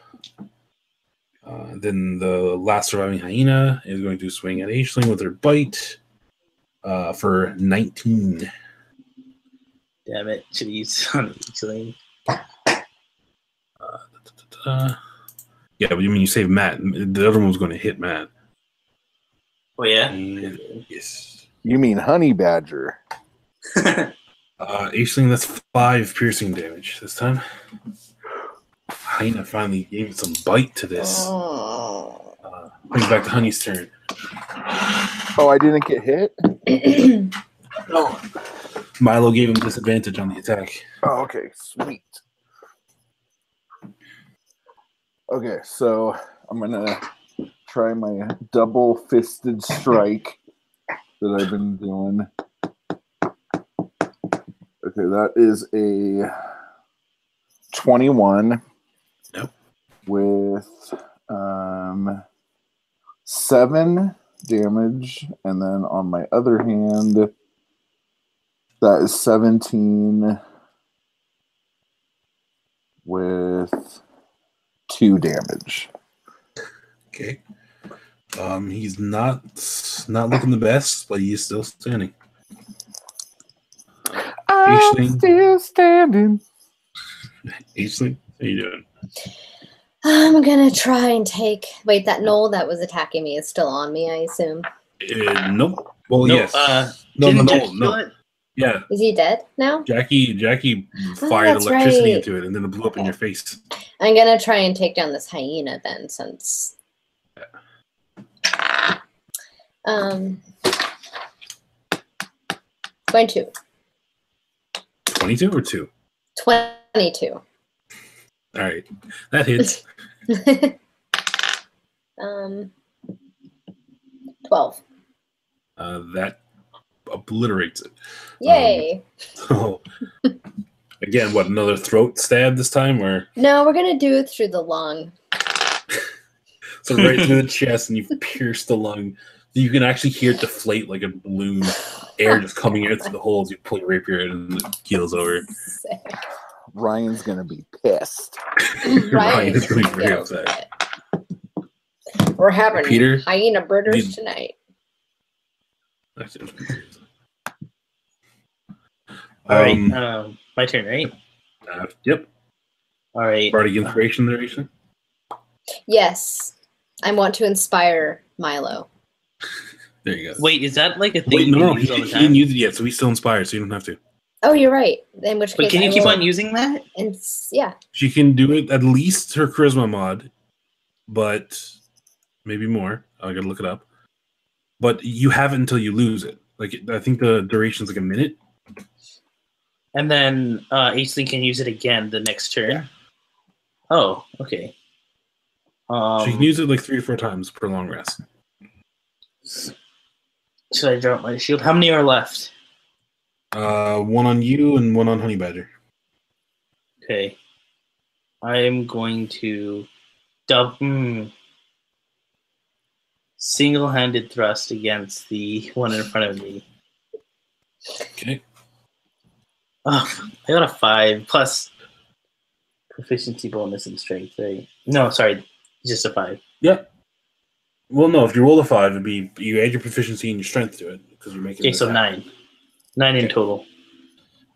Then the last surviving hyena is going to swing at Aisling with her bite for 19. Damn it. Should have used on Aisling. Yeah, but you mean you save Matt. The other one was going to hit Matt. Oh, yeah? And, yes. You mean Honey Badger? Aisling, that's 5 piercing damage this time. Hyena finally gave it some bite to this. Brings back to Honey's turn. Oh, I didn't get hit? No. Milo gave him disadvantage on the attack. Oh, okay, sweet. Okay, so I'm gonna try my double-fisted strike that I've been doing. Okay, that is a 21. Nope. With 7 damage, and then on my other hand, that is 17 with 2 damage. Okay. He's not looking the best, but he's still standing. I'm still standing. H-Sling, how you doing? I'm gonna try and take. Wait, that knoll that was attacking me is still on me, I assume. Nope. Well, No, yes. didn't Jackie kill it? Yeah. Is he dead now? Jackie fired that's electricity right. into it, and then it blew up in your face. I'm gonna try and take down this hyena then, since. 22. 22 or 2? 22. All right, that hits. 12. That obliterates it. Yay! So again, what, another throat stab this time, or No, we're gonna do it through the lung. so right through the chest, and you pierce the lung. You can actually hear it deflate like a balloon, air just coming out through the holes. You pull your rapier in, and the keel's over. Sick. Ryan's gonna be pissed. Ryan is really very upset. We're having Peter, hyena birders tonight. All right, my turn, right? Yep. All right. Bardic inspiration there, Isha? Yes, I want to inspire Milo. There you go. Wait, is that like a thing Wait, you no, can use all the he time? didn't use it yet, so he's still inspired, so you don't have to. Oh, you're right. In which But case, can you I keep will- on using that? And yeah, She can do it at least her charisma mod, but maybe more. I gotta look it up. But you have it until you lose it. Like, I think the duration is like a minute. And then H-Link can use it again the next turn. Yeah. Oh, okay. She can use it like 3 or 4 times per long rest. Should I drop my shield? How many are left? 1 on you and 1 on Honey Badger. Okay. I am going to single-handed thrust against the one in front of me. Okay. Oh, I got a 5 plus proficiency bonus in strength, right? No, sorry, just a 5. Yeah. Well, no, if you roll a 5, it'd be you add your proficiency and your strength to it because you're making. Okay, so 9. 9 in total.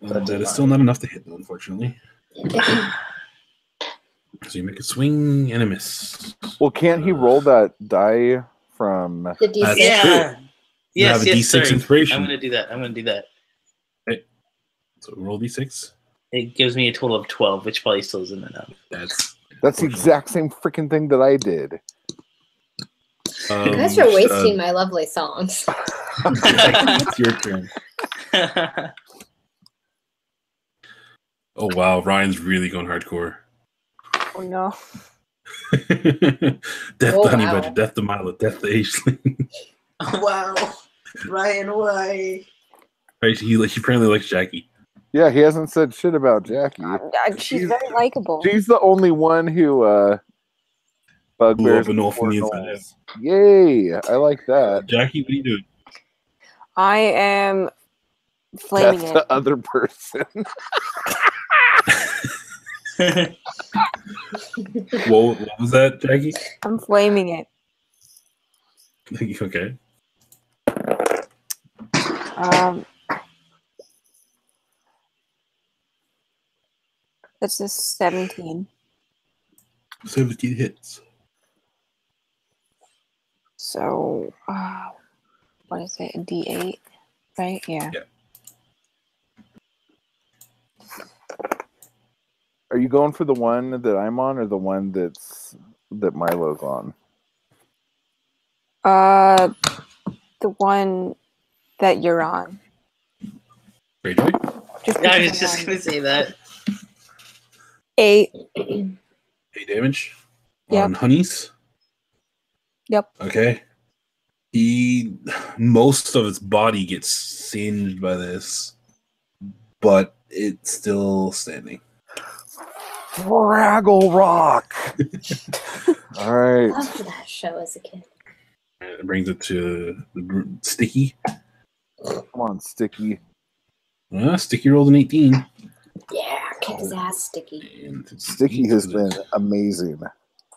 That is still not enough to hit, though, unfortunately. So you make a swing and a miss. Well, can't he roll that die from? the D6. That's Yeah. true. You have a D6 sorry. inspiration. I'm gonna do that. So roll D6. It gives me a total of 12, which probably still isn't enough. That's That's the exact same freaking thing that I did. You guys are wasting my lovely songs. It's your turn. Oh wow, Ryan's really going hardcore. Oh no. Death Oh, to Honey wow. Badger, death to Milo, death to H-Sling. Wow, Ryan, why? Right, he apparently likes Jackie. Yeah, he hasn't said shit about Jackie. She's very likable. She's the only one who bugbears Blew up a knoll from the before inside knolls. Yay! I like that. Jackie, what are you doing? I am flaming That's it. the other person. Whoa, what was that, Jackie? I'm flaming it. Okay. That's a 17. 17 hits. So, what is it? A D8, right? Yeah. Yeah. Are you going for the one that I'm on, or the one that Milo's on? The one that you're on. Great joy. Just Yeah, I because was just gonna say that. 8. 8 damage Yep. on Honeys. Yep. Okay. Most of its body gets singed by this, but it's still standing. Fraggle Rock. All I right. loved that show as a kid. And it brings it to Sticky. Come on, Sticky. Sticky rolled an 18. Yeah, kick his ass, Sticky. And Sticky has been amazing.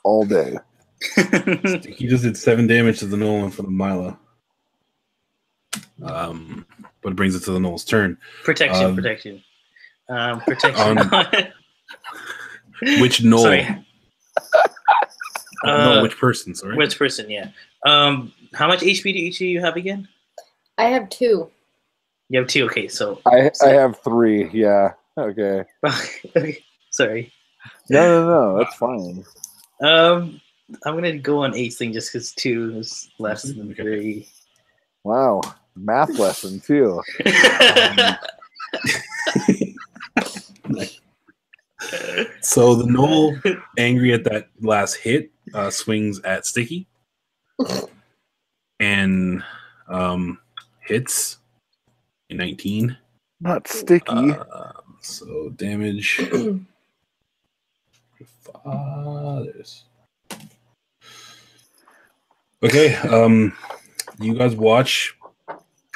all day. He just did 7 damage to the Knoll in front of Milo. But it brings it to the Knoll's turn. Protection. Which Knoll? Sorry. No, which person? Sorry. Which person? Yeah. How much HP do each of you have again? I have 2. You have 2. Okay, so I have 3. Yeah. Okay. okay. Sorry. No. That's fine. I'm gonna go on 8 thing just because 2 is less than 3. Wow. Math lesson too. So the Knoll, angry at that last hit, swings at Sticky and hits a 19. Not Sticky. So damage. Fathers. Okay. You guys watch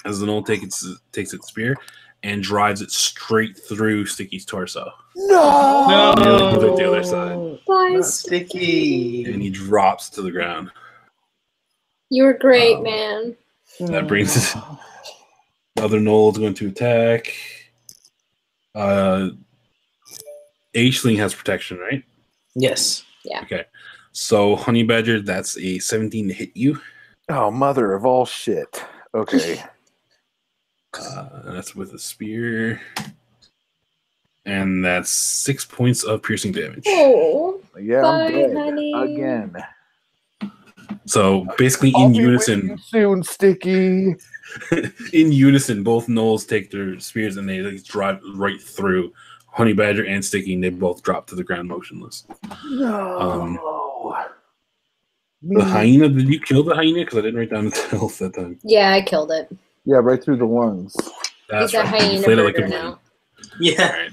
as the Knoll takes its spear and drives it straight through Sticky's torso. No. To the other side. Bye, Sticky. And he drops to the ground. You were great, man. That brings us. The other Knoll is going to attack. Aisling has protection, right? Yes. Yeah. Okay. So Honey Badger, that's a 17 to hit you. Oh, mother of all shit. Okay. That's with a spear. And that's 6 points of piercing damage. Oh, Yeah, bye, I'm dead honey. again. So basically I'll in be with unison, you soon, Sticky. in unison, both Knolls take their spears and they drive right through Honey Badger and Sticky, and they both drop to the ground motionless. No. The hyena, did you kill the hyena? Because I didn't write down the health that time. Yeah, I killed it. Yeah, right through the lungs. That's He's a right. You hyena played it like a burger villain. now. Yeah. All right.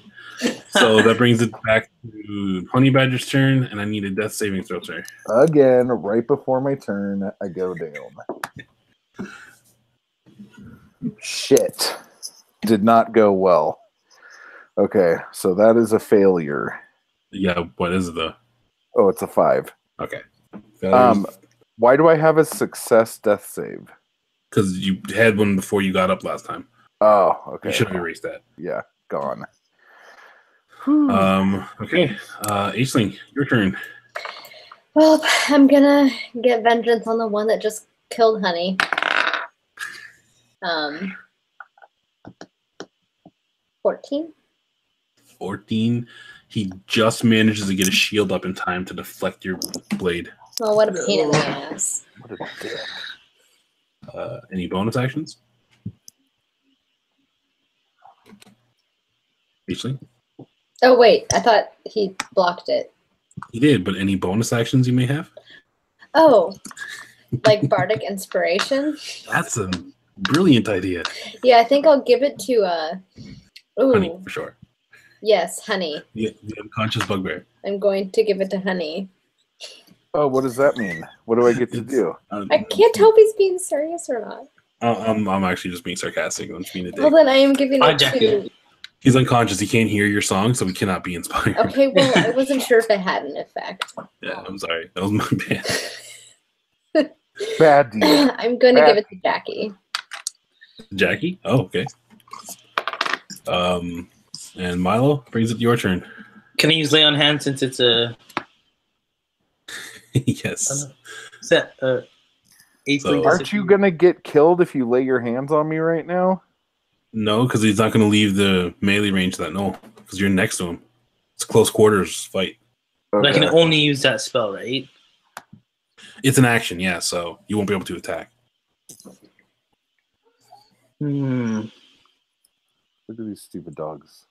So that brings it back to Honey Badger's turn, and I need a death saving throw, sir. Again, right before my turn, I go down. Shit. Did not go well. Okay, so that is a failure. Yeah, what is it though? Oh, it's a 5. Okay. Why do I have a success death save? Because you had one before you got up last time. Oh, okay. You should have erased that. Yeah, gone. Okay. Aisling, your turn. Well, I'm gonna get vengeance on the one that just killed Honey. 14. 14. He just manages to get a shield up in time to deflect your blade. Oh, what a pain in the ass. What a dick. Any bonus actions? Aisling? Oh, wait. I thought he blocked it. He did, but any bonus actions you may have? Oh, like Bardic Inspiration? That's a brilliant idea. Yeah, I think I'll give it to, Honey, for sure. Yes, Honey. The unconscious bugbear. I'm going to give it to Honey. Oh, what does that mean? What do I get to do? I can't tell if he's being serious or not. I'm actually just being sarcastic. I'm just being a dick. Well, then I am giving it Jackie. to... He's unconscious. He can't hear your song, so we cannot be inspired. Okay, well, I wasn't sure if it had an effect. Yeah, I'm sorry. That was my bad. Bad deal. I'm going to give it to Jackie. Jackie? Oh, okay. And Milo, brings it to your turn. Can I use lay on hand since it's a Yes. set? Aren't you gonna get killed if you lay your hands on me right now? No, because he's not going to leave the melee range of that Knoll, because you're next to him. It's a close quarters fight. But I Okay. can only use that spell, right? It's an action, yeah, so you won't be able to attack. Hmm. Look at these stupid dogs.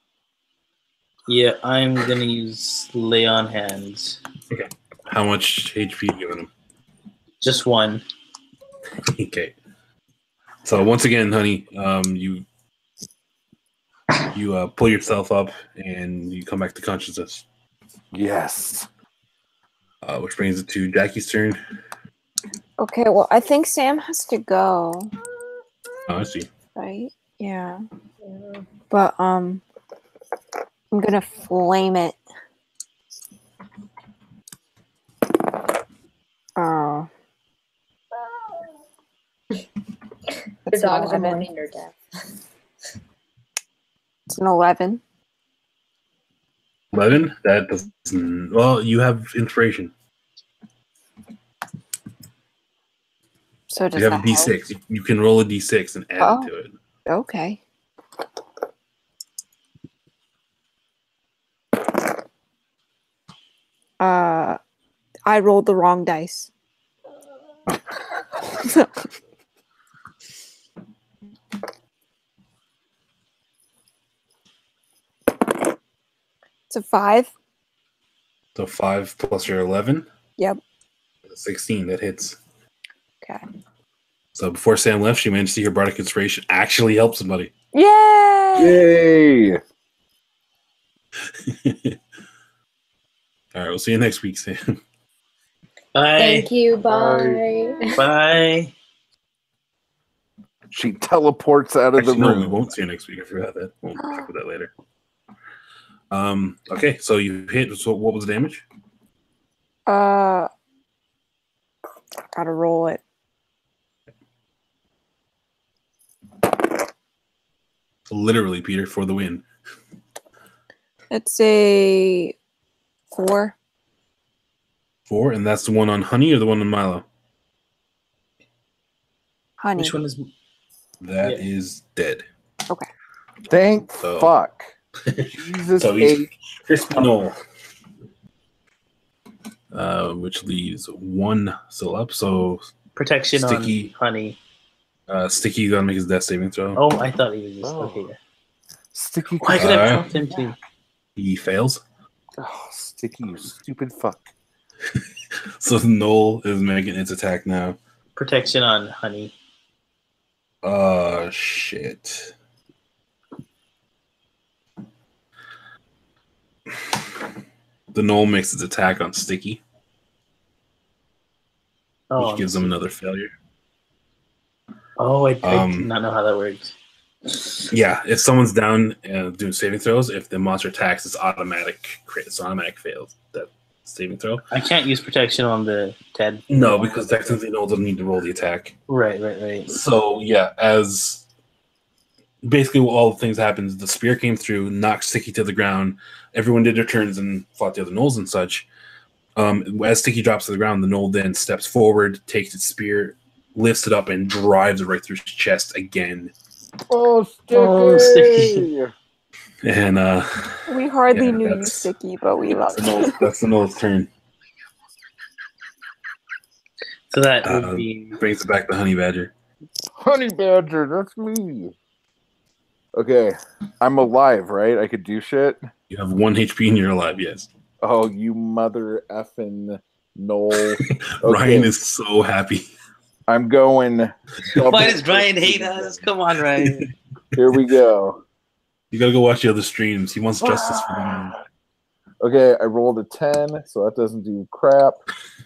Yeah, I'm gonna use lay on hands. Okay. How much HP are you giving him? Just 1. Okay. So once again, Honey, you pull yourself up and you come back to consciousness. Yes. Which brings it to Jackie's turn. Okay, well, I think Sam has to go, Oh, I see. right? Yeah. But, I'm gonna flame it. Your It's an dogs are 11. mourning your death. It's an 11. 11? That doesn't. Well, you have inspiration. So does You have a that help? D6. You can roll a D6 and add it to it. Okay. I rolled the wrong dice. It's a 5. So 5 plus your 11? Yep. 16, that hits. Okay. So before Sam left, she managed to see her bardic inspiration actually help somebody. Yay! Yay! All right, we'll see you next week, Sam. Bye. Thank you. Bye. Bye. She teleports out of Actually, the no, room. we won't see you next week. I forgot that. We'll check with that later. Okay, so you hit. So what was the damage? Gotta roll it. Literally, Peter, for the win. It's a 4. 4, and that's the one on Honey or the one on Milo? Honey. Which one is? That is dead. Okay. Thank So- fuck. Jesus So he's H. Crispy Knoll. Which leaves 1 still up. So Protection Sticky. on Honey. Sticky, you gotta make his death saving throw. Oh, I thought he was just Oh. okay. Sticky. Why could I Uh, prompt him to? He fails. Oh, Sticky, you stupid fuck. So Knoll is making its attack now. Protection on Honey. Shit. The Knoll makes its attack on Sticky, Oh, which gives him another failure. Oh, I Um, did not know how that works. Yeah, if someone's down doing saving throws, if the monster attacks, it's automatic crit. It's automatic fails that saving throw. I can't use protection on the Ted. No, because technically Knoll doesn't need to roll the attack. Right. So yeah, as basically all the things happens, the spear came through, knocked Sticky to the ground. Everyone did their turns and fought the other Knolls and such. As Sticky drops to the ground, the Knoll then steps forward, takes its spear, lifts it up, and drives it right through his chest again. Oh, Sticky! Oh, Sticky. And We hardly Yeah, knew you, that's- Sticky, but we love you. that's the Knoll's turn. So that would be Brings it back to Honey Badger. Honey Badger, that's me. Okay, I'm alive, right? I could do shit? You have 1 HP and you're alive, yes. Oh, you mother effing Knoll. Ryan is so happy. I'm going. Why does Ryan hate us? Come on, Ryan. Here we go. You gotta go watch the other streams. He wants justice for the man. Okay, I rolled a 10, so that doesn't do crap.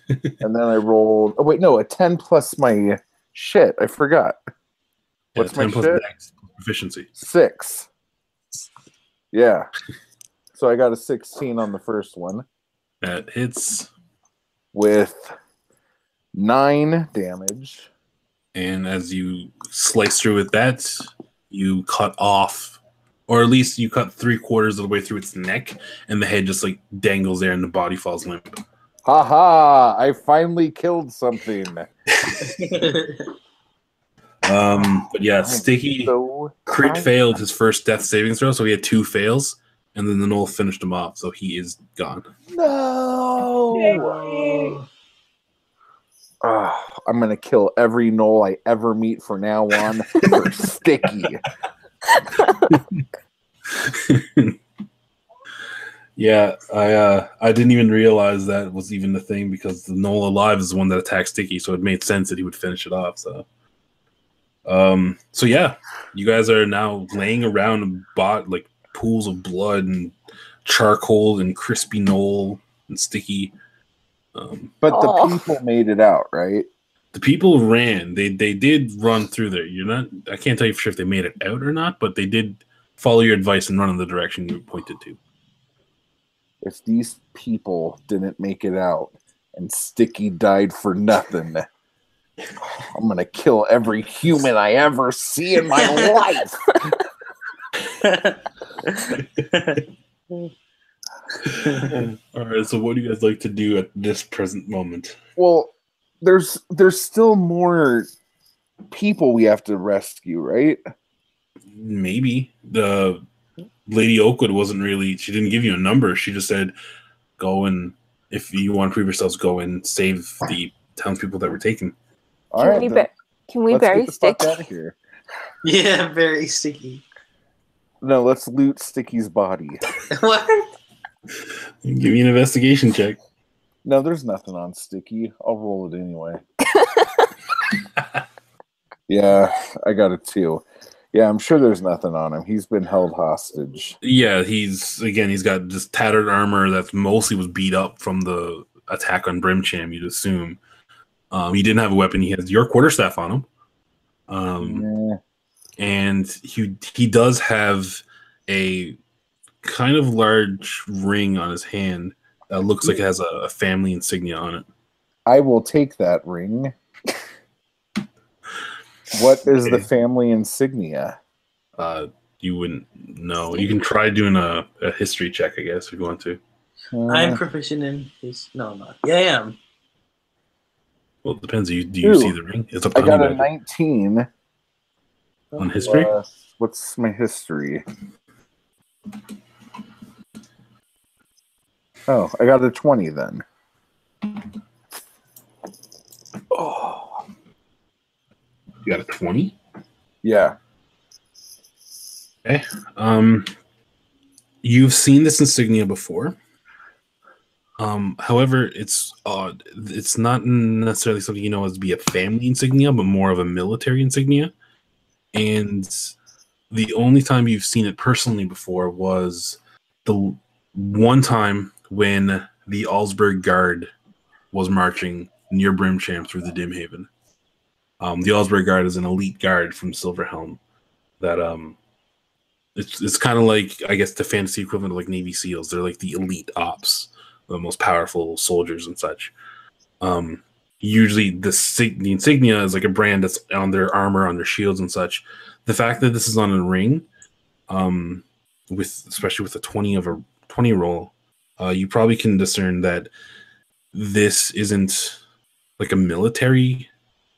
And then I rolled. Oh, wait, no, a 10 plus my shit. I forgot. What's my 10 plus shit? dex proficiency. 6. Yeah. So I got a 16 on the first one That hits, with 9 damage. and as you slice through with that, you cut off, or at least you cut 3/4 of the way through its neck, and the head just like dangles there, and the body falls limp. Haha! I finally killed something. But yeah, Sticky So crit failed his first death saving throw, so he had 2 fails, and then the Knoll finished him off, so he is gone. no. I'm gonna kill every Knoll I ever meet from now on for Sticky. Yeah, I didn't even realize that was even the thing, because the Knoll alive is the one that attacked Sticky, so it made sense that he would finish it off. So yeah, you guys are now laying around and bought like pools of blood and charcoal and crispy Knoll and Sticky. But the people made it out, right? The people ran. They did run through there. I can't tell you for sure if they made it out or not, but they did follow your advice and run in the direction you pointed to. If these people didn't make it out and Sticky died for nothing, I'm gonna kill every human I ever see in my life. All right. So, what do you guys like to do at this present moment? Well, there's still more people we have to rescue, right? Maybe the Lady Oakwood wasn't really. She didn't give you a number. She just said, "Go and if you want to prove yourselves, go and save the townspeople that were taken." All Can right, we, then can we let's bury get the fuck Stick? out of here. Yeah, very sticky. No, let's loot Sticky's body. What? Give me an investigation check. No, there's nothing on Sticky. I'll roll it anyway. Yeah, I got it too. Yeah, I'm sure there's nothing on him. He's been held hostage. Yeah, he's got just tattered armor that's mostly was beat up from the attack on Brimcham, you'd assume. He didn't have a weapon. He has your quarterstaff on him. Yeah. And he does have a kind of large ring on his hand that looks like it has a family insignia on it. I will take that ring. What is the family insignia? You wouldn't know. You can try doing a history check, I guess, if you want to. I'm proficient in his. No, I'm not. Yeah, I am. Well, it depends. Do you see the ring? It's up to I got Honey a Badger. 19. On history? What's my history? Oh, I got a 20 then. Oh. You got a 20? Yeah. Okay. You've seen this insignia before. However, it's odd. It's not necessarily something you know as to be a family insignia, but more of a military insignia. And the only time you've seen it personally before was the one time when the Allsburg Guard was marching near Brimcham through the Dimhaven. The Allsburg Guard is an elite guard from Silverhelm that it's kind of like, I guess, the fantasy equivalent of like Navy SEALs. They're like the elite ops, the most powerful soldiers and such. Usually the insignia is like a brand that's on their armor, on their shields and such. The fact that this is on a ring, especially with a 20 roll, you probably can discern that this isn't like a military.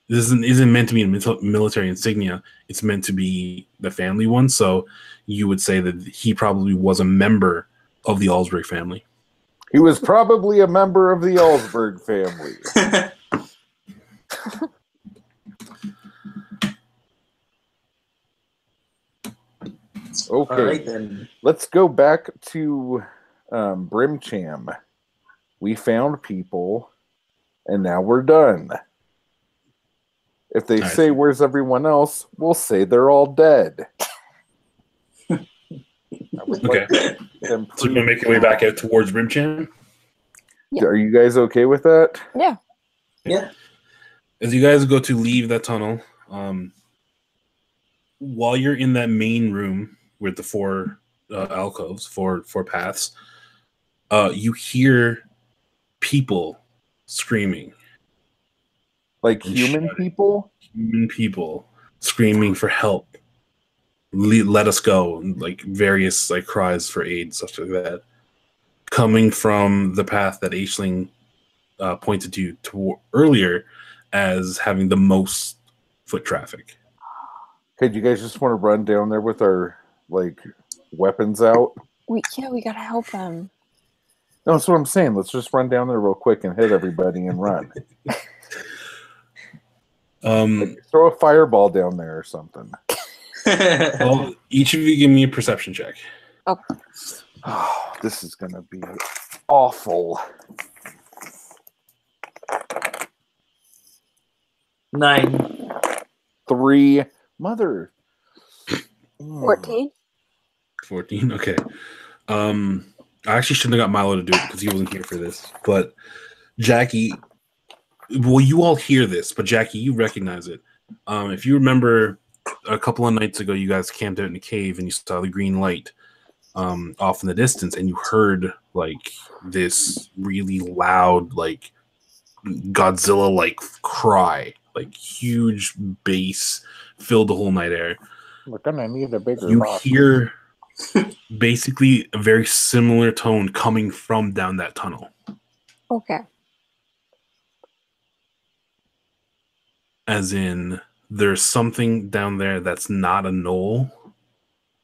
This isn't meant to be a military insignia. It's meant to be the family one. So you would say that he probably was a member of the Allsburg family. He was probably a member of the Allsburg family. Okay, All right, then. Let's go back to Brimcham. We found people, and now we're done. If they say, "Where's everyone else?" we'll say they're all dead. Okay. So you're gonna make your way back out towards Brimcham? Yeah. Are you guys okay with that? Yeah. Yeah. As you guys go to leave that tunnel, while you're in that main room with the four alcoves, four paths, you hear people screaming. Like human people? Human people screaming for help. Let us go. Like various like cries for aid, stuff like that. Coming from the path that Aisling pointed to earlier as having the most foot traffic. Okay, do you guys just want to run down there with our like weapons out? We gotta help them. No, that's what I'm saying. Let's just run down there real quick and hit everybody and run. Like, throw a fireball down there or something. Well, each of you give me a perception check. Oh. Oh, this is gonna be awful. 9. 3. Mother. 14. 14. Okay. I actually shouldn't have got Milo to do it because he wasn't here for this. But Jackie, well, you all hear this, but Jackie, you recognize it. If you remember, a couple of nights ago, you guys camped out in a cave and you saw the green light off in the distance, and you heard like this really loud, like Godzilla-like cry, like huge bass filled the whole night air. We're gonna need a bigger You box. hear basically a very similar tone coming from down that tunnel. Okay. As in, there's something down there that's not a knoll,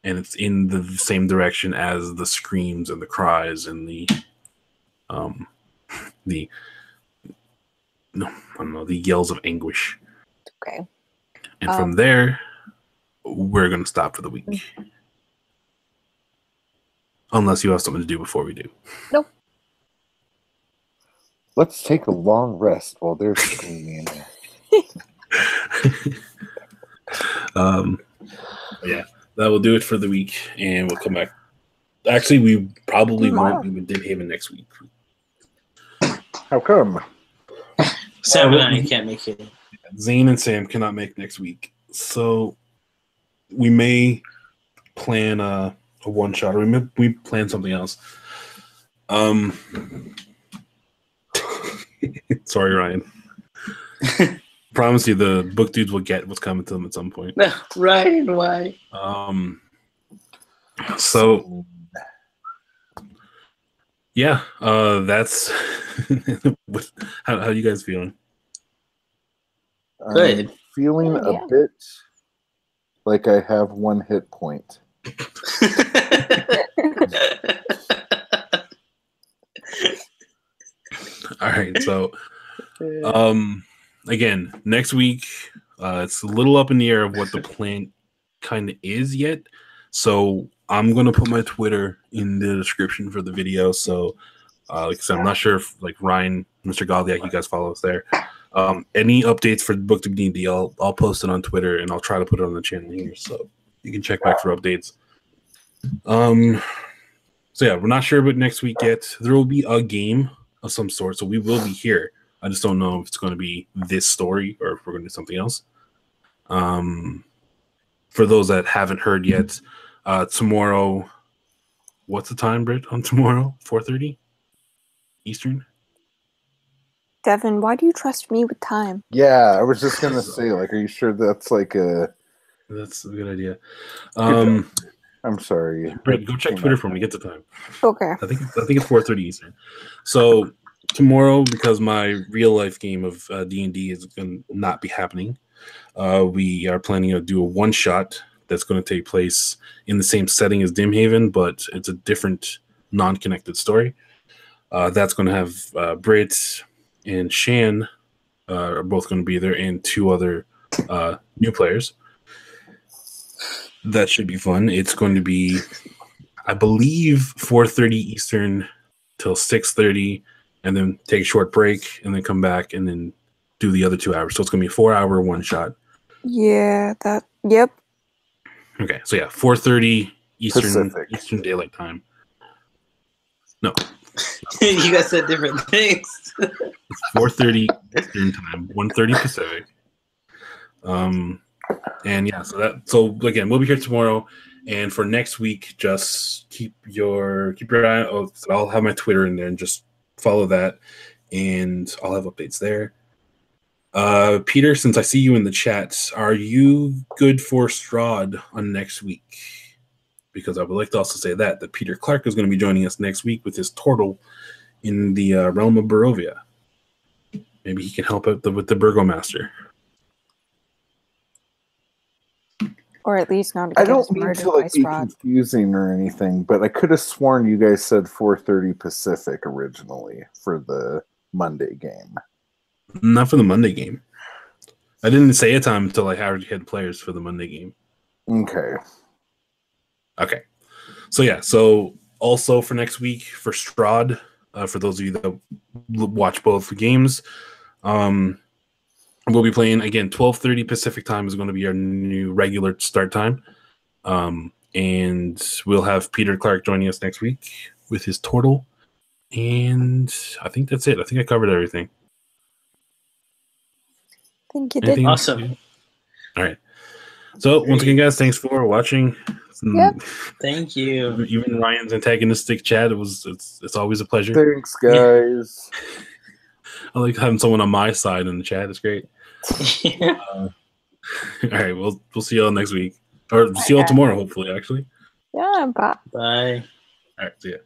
and it's in the same direction as the screams and the cries and the yells of anguish. Okay. And from there, we're gonna stop for the week. Unless you have something to do before we do. Nope. Let's take a long rest while they're screaming. Yeah, that will do it for the week, and we'll come back. Actually, we probably won't be with Dimhaven next week. How come? Sam and I can't make it. Zane and Sam cannot make next week, so we may plan a one shot, or we plan something else. Sorry, Ryan. Promise you, the book dudes will get what's coming to them at some point. Ryan, why? So yeah, that's how you guys feeling? Good. Feeling a bit like I have 1 hit point. All right, so again, next week, it's a little up in the air of what the plan kind of is yet. So I'm gonna put my Twitter in the description for the video. So, like I said, I'm not sure if like Ryan, Mr. Godliak, you guys follow us there. Any updates for Booktube D&D, I'll post it on Twitter, and I'll try to put it on the channel here, so you can check back for updates. So yeah, we're not sure about next week yet. There will be a game of some sort, so we will be here. I just don't know if it's going to be this story or if we're going to do something else. For those that haven't heard yet, tomorrow, what's the time, Britt, on tomorrow? 4:30 Eastern? Devin, why do you trust me with time? Yeah, I was just gonna say, like, are you sure that's like a? That's a good idea. I'm sorry, Britt, go check Twitter for me. Get the time. Okay. I think it's 4:30 Eastern. So tomorrow, because my real life game of D&D is going to not be happening, we are planning to do a one shot that's going to take place in the same setting as Dimhaven, but it's a different, non-connected story. That's going to have Britt and Shan are both going to be there, and 2 other new players. That should be fun. It's going to be, I believe, 4:30 Eastern till 6:30, and then take a short break, and then come back, and then do the other 2 hours. So it's going to be a 4-hour one shot. Yeah, yep. Okay, so yeah, 4:30 Pacific. Eastern Daylight Time. No. You guys said different things. It's 4:30 Eastern Time, 1:30 Pacific. And yeah, so again, we'll be here tomorrow, and for next week, just keep your eye out. I'll have my Twitter in there, and just follow that, and I'll have updates there. Peter, since I see you in the chat, are you good for Strahd on next week? Because I would like to also say that Peter Clark is going to be joining us next week with his turtle in the realm of Barovia. Maybe he can help out with the Burgomaster. Or at least not. I don't mean to like be confusing or anything, but I could have sworn you guys said 4:30 Pacific originally for the Monday game. Not for the Monday game. I didn't say a time until I already had players for the Monday game. Okay. So yeah. So also for next week for Strahd, for those of you that watch both games, we'll be playing again. 12:30 Pacific time is going to be our new regular start time, and we'll have Peter Clark joining us next week with his turtle. And I think that's it. I think I covered everything. I think you did. Anything Awesome. All right. So once again, guys, thanks for watching. Yep. Thank you. Even Ryan's antagonistic chat. It's always a pleasure. Thanks, guys. I like having someone on my side in the chat. It's great. All right, we'll see y'all next week, or see y'all tomorrow, hopefully. Actually, Yeah, bye. Bye. all right, see ya.